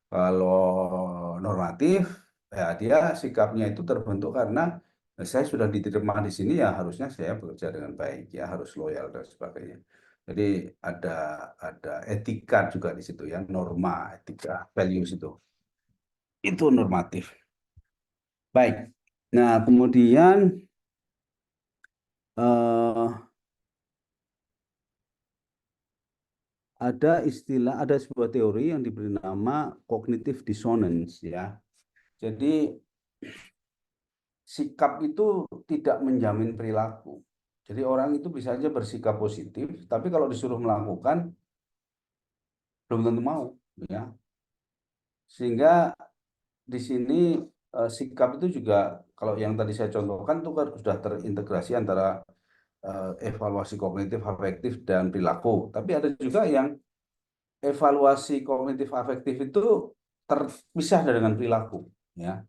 Kalau normatif, ya dia sikapnya itu terbentuk karena saya sudah diterima di sini ya harusnya saya bekerja dengan baik ya harus loyal dan sebagainya. Jadi ada etika juga di situ ya norma etika values itu normatif. Baik. Nah kemudian eh, ada sebuah teori yang diberi nama cognitive dissonance ya. Jadi sikap itu tidak menjamin perilaku. Jadi orang itu bisa saja bersikap positif, tapi kalau disuruh melakukan belum tentu mau, ya. Sehingga di sini sikap itu juga kalau yang tadi saya contohkan itu kan sudah terintegrasi antara evaluasi kognitif, afektif dan perilaku. Tapi ada juga yang evaluasi kognitif afektif itu terpisah dengan perilaku, ya.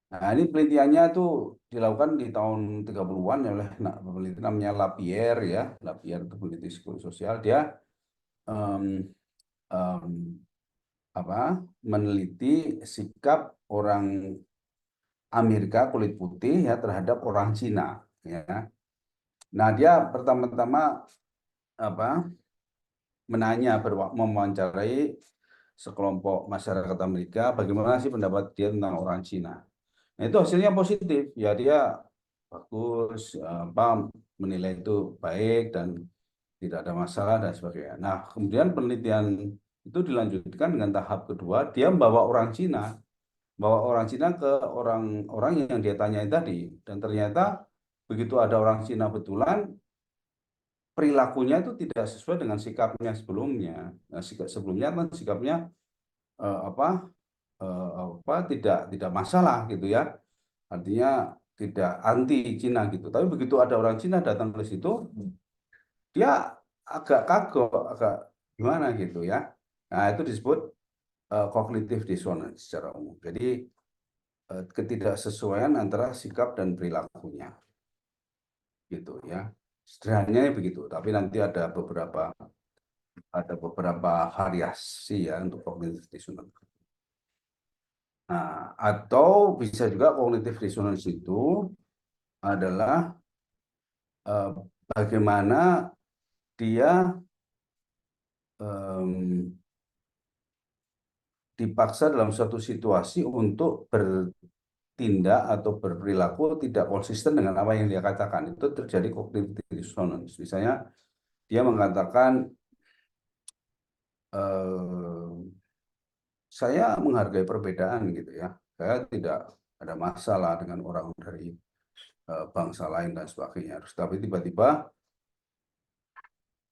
Nah, ini penelitiannya tuh dilakukan di tahun 30-an oleh peneliti namanya Lapierre ya. Lapierre itu peneliti psikologi sosial. Dia em, em, meneliti sikap orang Amerika kulit putih ya terhadap orang Cina ya. Nah, dia pertama-tama apa mewawancarai sekelompok masyarakat Amerika bagaimana sih pendapat dia tentang orang Cina. Nah, itu hasilnya positif. Ya dia bagus, apa menilai itu baik dan tidak ada masalah dan sebagainya. Nah, kemudian penelitian itu dilanjutkan dengan tahap kedua, dia bawa orang Cina ke orang-orang yang dia tanyain tadi, dan ternyata begitu ada orang Cina betulan, perilakunya itu tidak sesuai dengan sikapnya sebelumnya. Nah, sebelumnya kan sikapnya apa tidak masalah gitu ya, artinya tidak anti Cina gitu. Tapi begitu ada orang Cina datang ke situ, dia agak kagok, agak gimana gitu ya. Nah, itu disebut cognitive dissonance secara umum. Jadi ketidaksesuaian antara sikap dan perilakunya gitu ya. Sederhananya begitu, tapi nanti ada beberapa variasi ya untuk cognitive dissonance. Nah, atau bisa juga cognitive dissonance itu adalah eh, bagaimana dia em, dipaksa dalam suatu situasi untuk bertindak atau berperilaku tidak konsisten dengan apa yang dia katakan. Itu terjadi cognitive dissonance. Misalnya dia mengatakan saya menghargai perbedaan gitu ya. Saya tidak ada masalah dengan orang dari bangsa lain dan sebagainya. Tapi tiba-tiba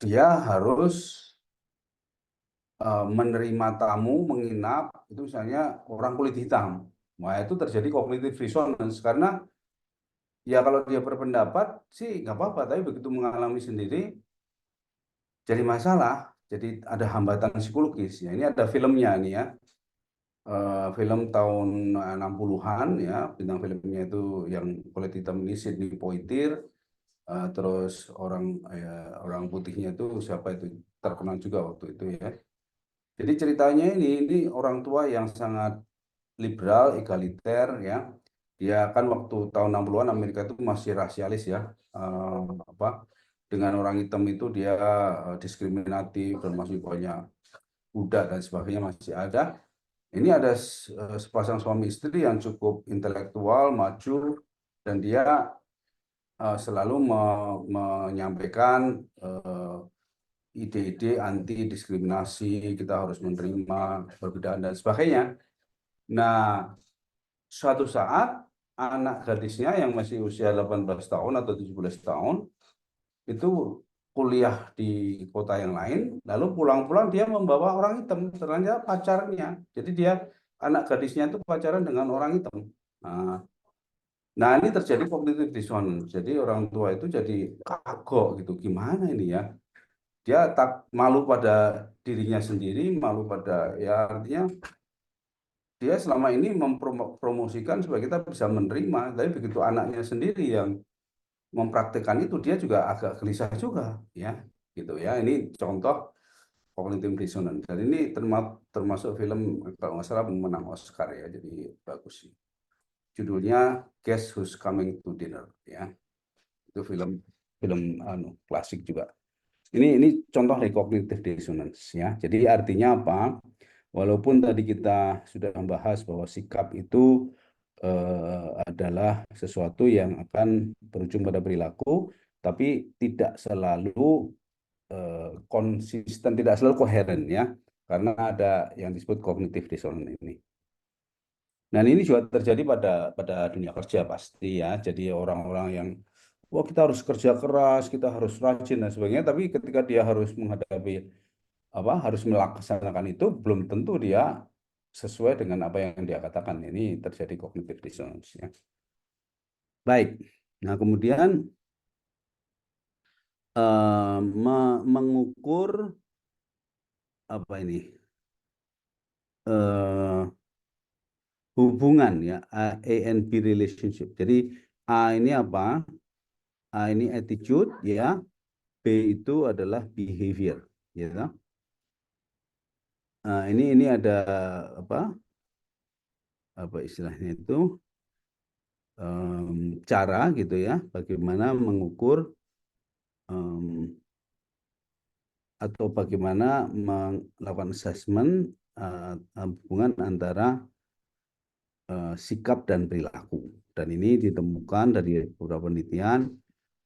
dia harus menerima tamu, menginap, itu misalnya orang kulit hitam. Nah, itu terjadi cognitive dissonance karena ya kalau dia berpendapat sih nggak apa-apa, tapi begitu mengalami sendiri jadi masalah. Jadi ada hambatan psikologis. Ya, ini ada filmnya nih ya. Film tahun 60-an ya, bintang filmnya itu yang kulit hitam ini Sidney Poitier, terus orang putihnya itu siapa itu, terkenal juga waktu itu ya. Jadi ceritanya ini orang tua yang sangat liberal, egaliter ya. Dia kan waktu tahun 60-an Amerika itu masih rasialis ya. Eh, apa dengan orang hitam itu dia diskriminatif dan masih banyak budak dan sebagainya masih ada. Ini ada sepasang suami istri yang cukup intelektual, maju, dan dia selalu menyampaikan ide-ide anti diskriminasi, kita harus menerima perbedaan dan sebagainya. Nah, suatu saat anak gadisnya yang masih usia 18 tahun atau 17 tahun itu kuliah di kota yang lain, lalu pulang-pulang dia membawa orang hitam, ternyata pacarnya. Jadi dia anak gadisnya itu pacaran dengan orang hitam. Nah, nah ini terjadi cognitive dissonance. Jadi orang tua itu jadi kagok gitu, gimana ini ya? Dia tak malu pada dirinya sendiri, malu pada ya artinya dia selama ini mempromosikan supaya kita bisa menerima, tapi begitu anaknya sendiri yang mempraktekkan itu dia juga agak gelisah juga ya gitu ya. Ini contoh cognitive dissonance dan ini termasuk film kalau nggak salah menang Oscar ya, jadi bagus sih. Judulnya Guess Who's Coming to Dinner ya. Itu film film klasik juga. Ini contoh dari cognitive dissonance ya. Jadi artinya apa? Walaupun tadi kita sudah membahas bahwa sikap itu adalah sesuatu yang akan berujung pada perilaku, tapi tidak selalu konsisten, tidak selalu koheren ya, karena ada yang disebut cognitive dissonance ini. Nah, ini juga terjadi pada dunia kerja pasti ya. Jadi orang-orang yang wah kita harus kerja keras, kita harus rajin dan sebagainya, tapi ketika dia harus menghadapi harus melaksanakan itu belum tentu dia sesuai dengan apa yang dia katakan. Ini terjadi cognitive dissonance ya. Baik. Nah, kemudian mengukur apa ini? eh Hubungan ya, A and B relationship. Jadi A ini apa? A ini attitude ya, B itu adalah behavior ya. Nah, ini ada apa? Apa istilahnya itu? Cara gitu ya, bagaimana mengukur atau bagaimana melakukan assessment hubungan antara sikap dan perilaku. Dan ini ditemukan dari beberapa penelitian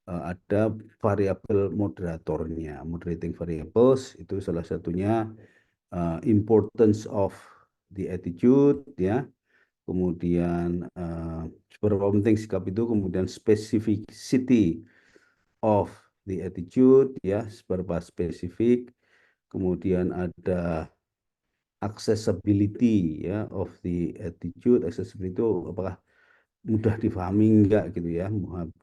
ada variabel moderatornya. Moderating variables itu salah satunya importance of the attitude, ya. Kemudian seberapa penting sikap itu, kemudian specificity of the attitude, ya, seberapa spesifik. Kemudian ada accessibility, ya, of the attitude. Accessibility itu apakah mudah difahami enggak gitu, ya,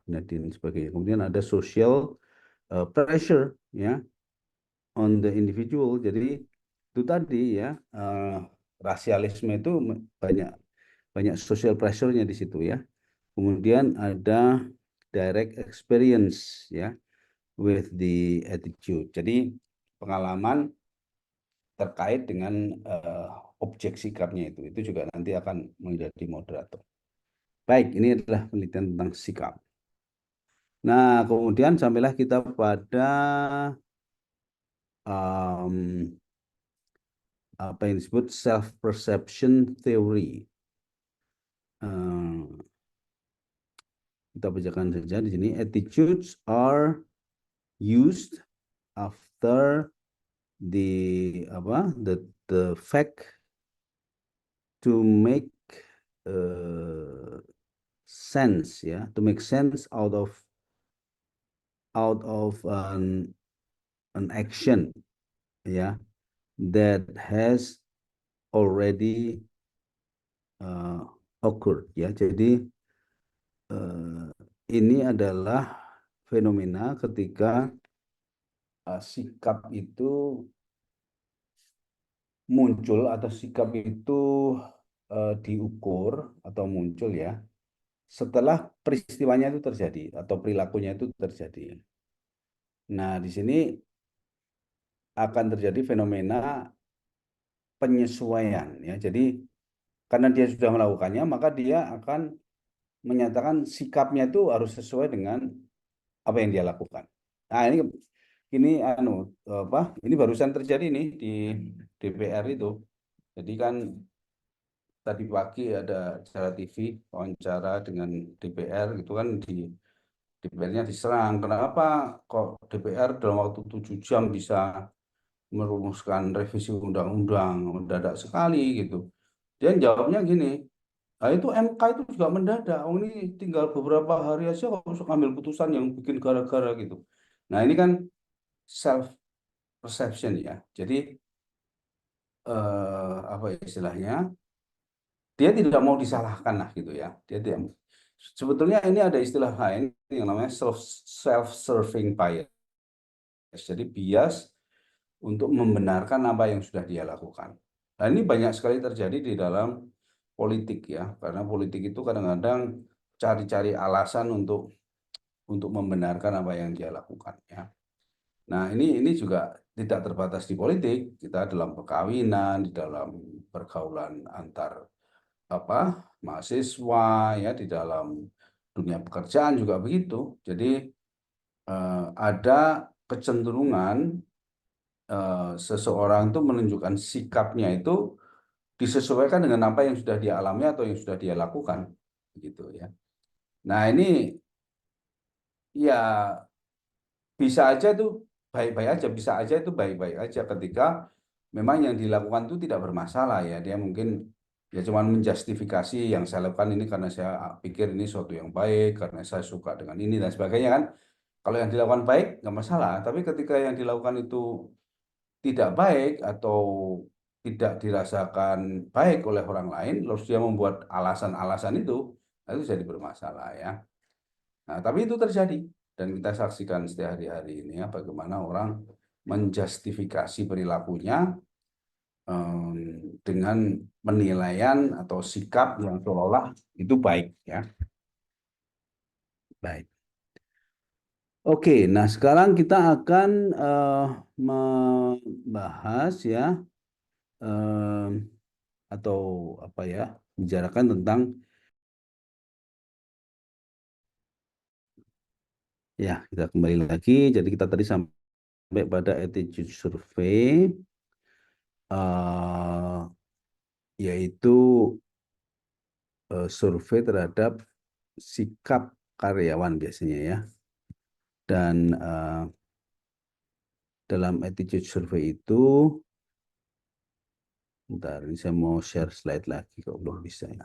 dan sebagainya. Kemudian ada social pressure, ya, on the individual. Jadi itu tadi, ya, rasialisme itu banyak banyak social pressure-nya di situ, ya. Kemudian ada direct experience, ya, with the attitude. Jadi pengalaman terkait dengan objek sikapnya itu juga nanti akan menjadi moderator. Baik, ini adalah penelitian tentang sikap. Nah, kemudian sampailah kita pada apa yang disebut self perception theory. Kita bacakan saja di sini. Attitudes are used after the fact to make sense, ya, to make sense out of an action, ya, that has already occurred, ya. Jadi ini adalah fenomena ketika sikap itu muncul atau sikap itu diukur atau muncul, ya, setelah peristiwanya itu terjadi atau perilakunya itu terjadi. Nah, di sini akan terjadi fenomena penyesuaian, ya. Jadi karena dia sudah melakukannya, maka dia akan menyatakan sikapnya itu harus sesuai dengan apa yang dia lakukan. Nah, ini ini barusan terjadi nih di DPR itu. Jadi kan tadi pagi ada acara TV wawancara dengan DPR gitu kan, di DPR-nya diserang. Kenapa kok DPR dalam waktu 7 jam bisa merumuskan revisi undang-undang mendadak sekali gitu. Dia jawabnya gini, nah itu MK itu juga mendadak. Oh, ini tinggal beberapa hari aja kok bisa ambil putusan yang bikin gara-gara gitu. Nah, ini kan self perception, ya. Jadi apa istilahnya? Dia tidak mau disalahkan lah gitu, ya. Dia tidak. Sebetulnya ini ada istilah lain yang namanya self-serving bias. Jadi bias untuk membenarkan apa yang sudah dia lakukan. Nah, ini banyak sekali terjadi di dalam politik, ya, karena politik itu kadang-kadang cari-cari alasan untuk membenarkan apa yang dia lakukan, ya. Nah, ini juga tidak terbatas di politik, kita dalam perkawinan, di dalam pergaulan antar mahasiswa, ya, di dalam dunia pekerjaan juga begitu. Jadi ada kecenderungan seseorang itu menunjukkan sikapnya itu disesuaikan dengan apa yang sudah dia alami atau yang sudah dia lakukan, gitu, ya. Nah, ini ya bisa aja itu baik-baik aja, bisa aja itu baik-baik aja ketika memang yang dilakukan itu tidak bermasalah, ya. Dia mungkin ya cuma menjustifikasi yang saya lakukan ini karena saya pikir ini suatu yang baik, karena saya suka dengan ini dan sebagainya kan. Kalau yang dilakukan baik nggak masalah, tapi ketika yang dilakukan itu tidak baik atau tidak dirasakan baik oleh orang lain, lalu dia membuat alasan-alasan itu jadi bermasalah, ya. Nah, tapi itu terjadi dan kita saksikan sehari-hari ini, ya, bagaimana orang menjustifikasi perilakunya dengan penilaian atau sikap yang seolah-olah itu baik, ya. Baik. Oke, nah sekarang kita akan membahas, ya, atau apa, ya, bicarakan tentang, ya, kita kembali lagi. Jadi kita tadi sampai pada attitude survey, yaitu survei terhadap sikap karyawan biasanya ya. Dan dalam attitude survei itu, bentar, ini saya mau share slide lagi kok belum bisa ya.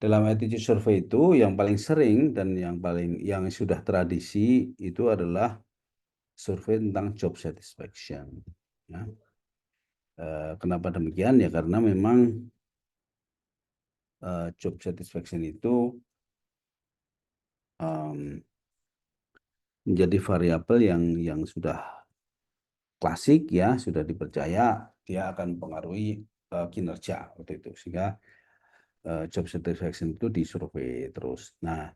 Dalam attitude survei itu yang paling sering dan yang sudah tradisi itu adalah survei tentang job satisfaction. Ya. Kenapa demikian? Ya karena memang job satisfaction itu menjadi variabel yang sudah klasik ya, sudah dipercaya dia akan mempengaruhi kinerja waktu itu, sehingga job satisfaction itu disurvei terus. Nah,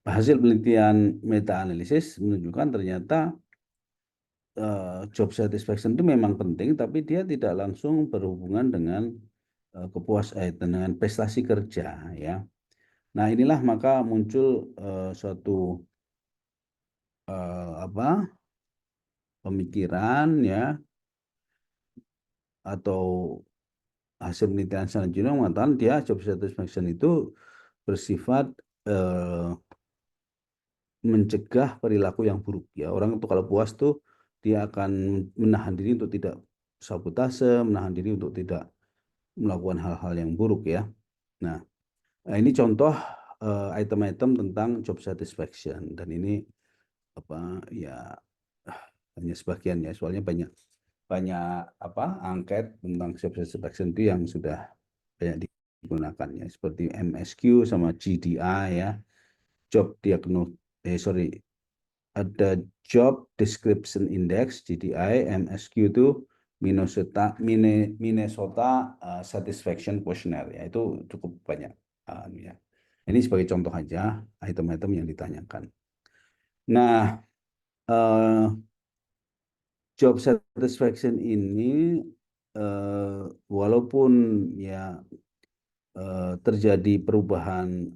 hasil penelitian meta analisis menunjukkan ternyata job satisfaction itu memang penting, tapi dia tidak langsung berhubungan dengan dengan prestasi kerja ya. Nah, inilah maka muncul suatu pemikiran ya, atau hasil penelitian selanjutnya mengatakan dia job satisfaction itu bersifat mencegah perilaku yang buruk ya. Orang itu kalau puas tuh dia akan menahan diri untuk tidak sabotase, menahan diri untuk tidak melakukan hal-hal yang buruk ya. Nah, ini contoh item-item tentang job satisfaction, dan ini ya hanya sebagian ya, soalnya banyak angket tentang job satisfaction itu yang sudah banyak digunakan ya, seperti MSQ sama GDI ya, ada Job Description Index GDI, MSQ itu Minnesota Satisfaction Questionnaire ya, itu cukup banyak ya. Ini sebagai contoh aja item-item yang ditanyakan. Nah, job satisfaction ini walaupun ya terjadi perubahan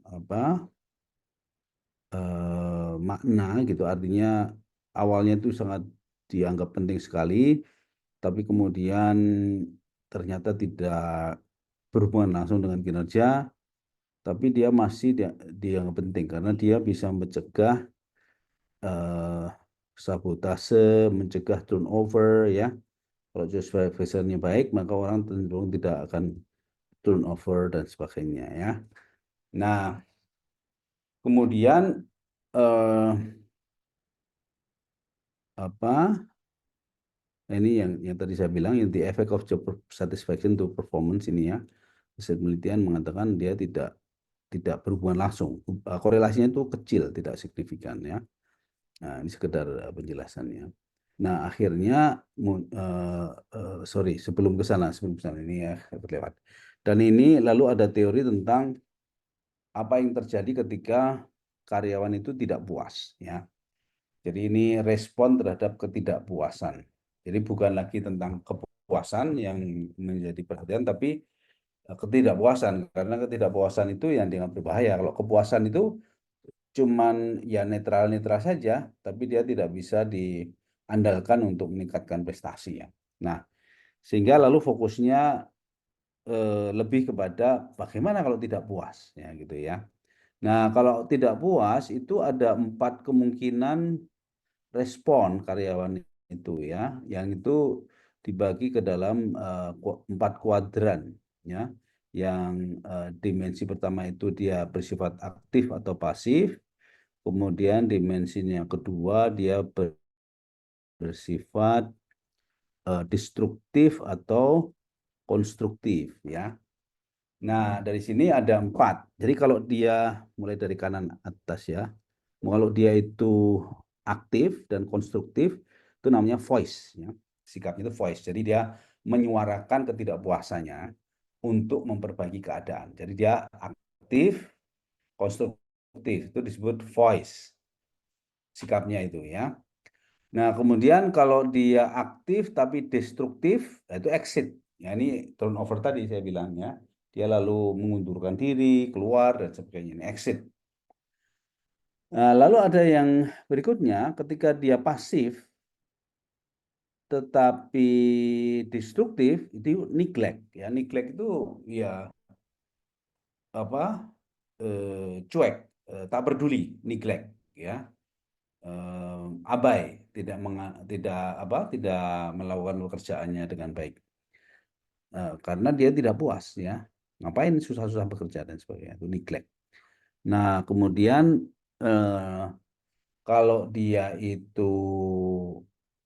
makna gitu, artinya awalnya itu sangat dianggap penting sekali, tapi kemudian ternyata tidak berhubungan langsung dengan kinerja, tapi dia masih dianggap penting karena dia bisa mencegah sabotase, mencegah turnover ya. Kalau job satisfaction-nya baik, maka orang cenderung tidak akan turnover dan sebagainya ya. Nah, kemudian ini yang tadi saya bilang, yang the effect of job satisfaction to performance ini ya, hasil penelitian mengatakan dia tidak berhubungan langsung, korelasinya itu kecil, tidak signifikan ya. Nah, ini sekedar penjelasannya. Nah, akhirnya sebelum ke sana ini ya terlewat. Dan ini lalu ada teori tentang apa yang terjadi ketika karyawan itu tidak puas ya. Jadi ini respon terhadap ketidakpuasan. Jadi bukan lagi tentang kepuasan yang menjadi perhatian, tapi ketidakpuasan. Karena ketidakpuasan itu yang dianggap berbahaya. Kalau kepuasan itu cuman ya netral-netral saja, tapi dia tidak bisa diandalkan untuk meningkatkan prestasi ya. Nah, sehingga lalu fokusnya lebih kepada bagaimana kalau tidak puas ya gitu ya. Nah, kalau tidak puas itu ada 4 kemungkinan respon karyawan itu ya, yang itu dibagi ke dalam 4 kuadran ya. Yang dimensi pertama itu dia bersifat aktif atau pasif, kemudian dimensi yang kedua dia bersifat destruktif atau konstruktif ya. Nah, dari sini ada 4. Jadi kalau dia mulai dari kanan atas ya, kalau dia itu aktif dan konstruktif, itu namanya voice ya. Sikapnya itu voice. Jadi dia menyuarakan ketidakpuasannya untuk memperbaiki keadaan. Jadi dia aktif, konstruktif, itu disebut voice sikapnya itu ya. Nah, kemudian kalau dia aktif tapi destruktif, itu exit. Ya, ini turnover tadi saya bilang ya. Dia lalu mengundurkan diri, keluar dan sebagainya. Ini exit. Nah, lalu ada yang berikutnya, ketika dia pasif tetapi destruktif, itu neglect ya. Neglect itu ya apa cuek, tak peduli, neglect, ya, abai, tidak melakukan pekerjaannya dengan baik. Karena dia tidak puas, ya, ngapain susah-susah bekerja dan sebagainya, itu neglect. Nah, kemudian kalau dia itu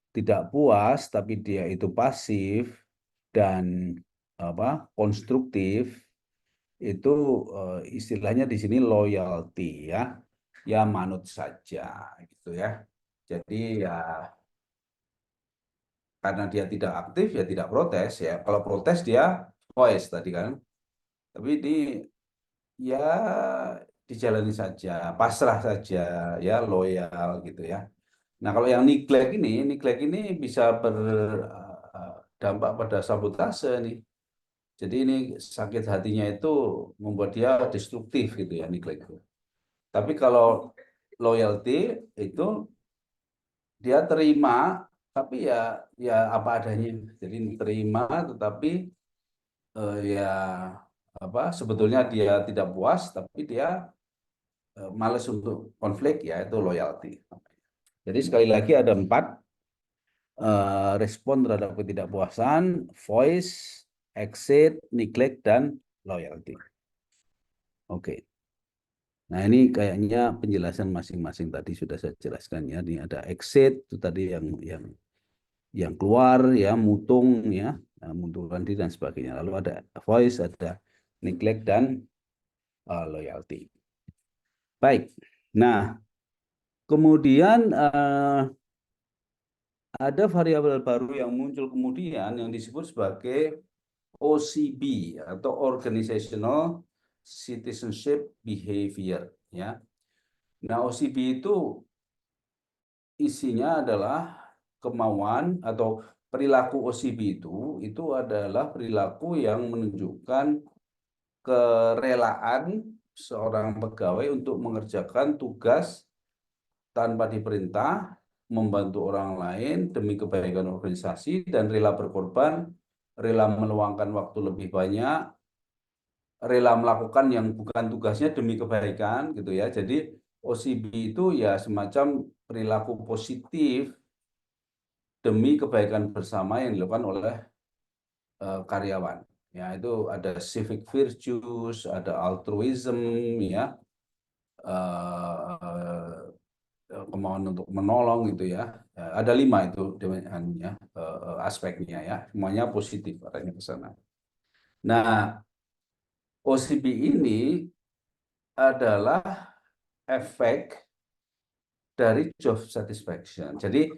tidak puas tapi dia itu pasif dan konstruktif, itu istilahnya di sini loyalty, ya, ya manut saja gitu ya. Jadi ya karena dia tidak aktif ya tidak protes, ya. Kalau protes dia voice tadi kan. Tapi ya dijalani saja, pasrah saja, ya loyal gitu ya. Nah, kalau yang neglect ini bisa berdampak pada sabotase nih. Jadi ini sakit hatinya itu membuat dia destruktif gitu ya, neglect itu. Tapi kalau loyalty itu dia terima, tapi ya apa adanya. Jadi terima, tetapi ya sebetulnya dia tidak puas, tapi dia males untuk konflik, ya itu loyalty. Jadi sekali lagi ada 4 respon terhadap ketidakpuasan: voice, exit, neglect, dan loyalty. Oke. Nah, ini kayaknya penjelasan masing-masing tadi sudah saya jelaskan, ya. Ini ada exit itu tadi yang keluar, ya, mutung, ya, mundurkan diri dan sebagainya. Lalu ada voice, ada neglect, dan loyalty. Baik. Nah, kemudian ada variabel baru yang muncul kemudian yang disebut sebagai OCB atau Organizational Citizenship Behavior, ya. Nah, OCB itu isinya adalah kemauan atau perilaku OCB itu adalah perilaku yang menunjukkan kerelaan seorang pegawai untuk mengerjakan tugas tanpa diperintah, membantu orang lain demi kebaikan organisasi, dan rela berkorban, rela meluangkan waktu lebih banyak, rela melakukan yang bukan tugasnya demi kebaikan gitu ya. Jadi OCB itu ya semacam perilaku positif demi kebaikan bersama yang dilakukan oleh karyawan. Ya, itu ada civic virtues, ada altruism, ya, kemauan untuk menolong gitu ya. Ada 5 itu aspeknya, ya. Semuanya positif arahnya ke sana. Nah, OCB ini adalah efek dari job satisfaction. Jadi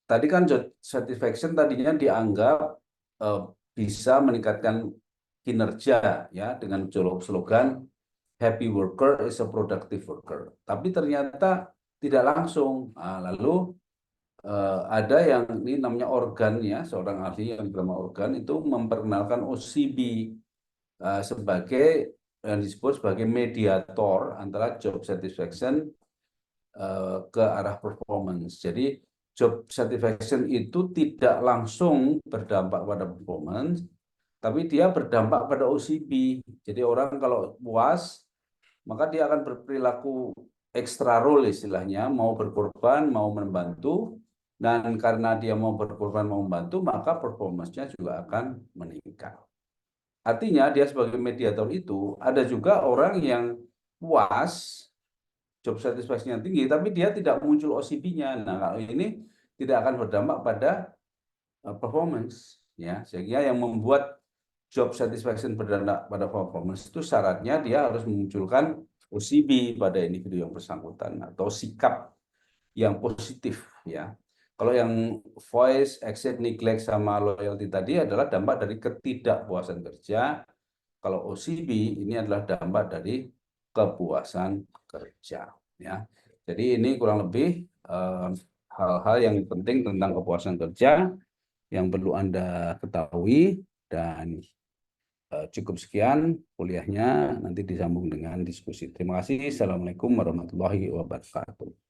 tadi kan job satisfaction tadinya dianggap eh, bisa meningkatkan kinerja, ya, dengan slogan happy worker is a productive worker. Tapi ternyata tidak langsung. Nah, lalu ada yang ini namanya organ, ya, seorang ahli yang bernama organ itu memperkenalkan OCB sebagai yang disebut sebagai mediator antara job satisfaction ke arah performance. Jadi job satisfaction itu tidak langsung berdampak pada performance, tapi dia berdampak pada OCB. Jadi orang kalau puas, maka dia akan berperilaku extra role istilahnya, mau berkorban, mau membantu, dan karena dia mau berkorban, mau membantu, maka performance-nya juga akan meningkat. Artinya dia sebagai mediator itu, ada juga orang yang puas, job satisfaction yang tinggi, tapi dia tidak muncul OCB-nya. Nah, kalau ini tidak akan berdampak pada performance, ya. Sehingga yang membuat job satisfaction berdampak pada performance itu syaratnya dia harus memunculkan OCB pada individu yang bersangkutan atau sikap yang positif, ya. Kalau yang voice, exit, neglect, sama loyalty tadi adalah dampak dari ketidakpuasan kerja. Kalau OCB ini adalah dampak dari kepuasan kerja, ya. Jadi ini kurang lebih hal-hal yang penting tentang kepuasan kerja yang perlu Anda ketahui, dan cukup sekian kuliahnya, nanti disambung dengan diskusi. Terima kasih. Assalamualaikum warahmatullahi wabarakatuh.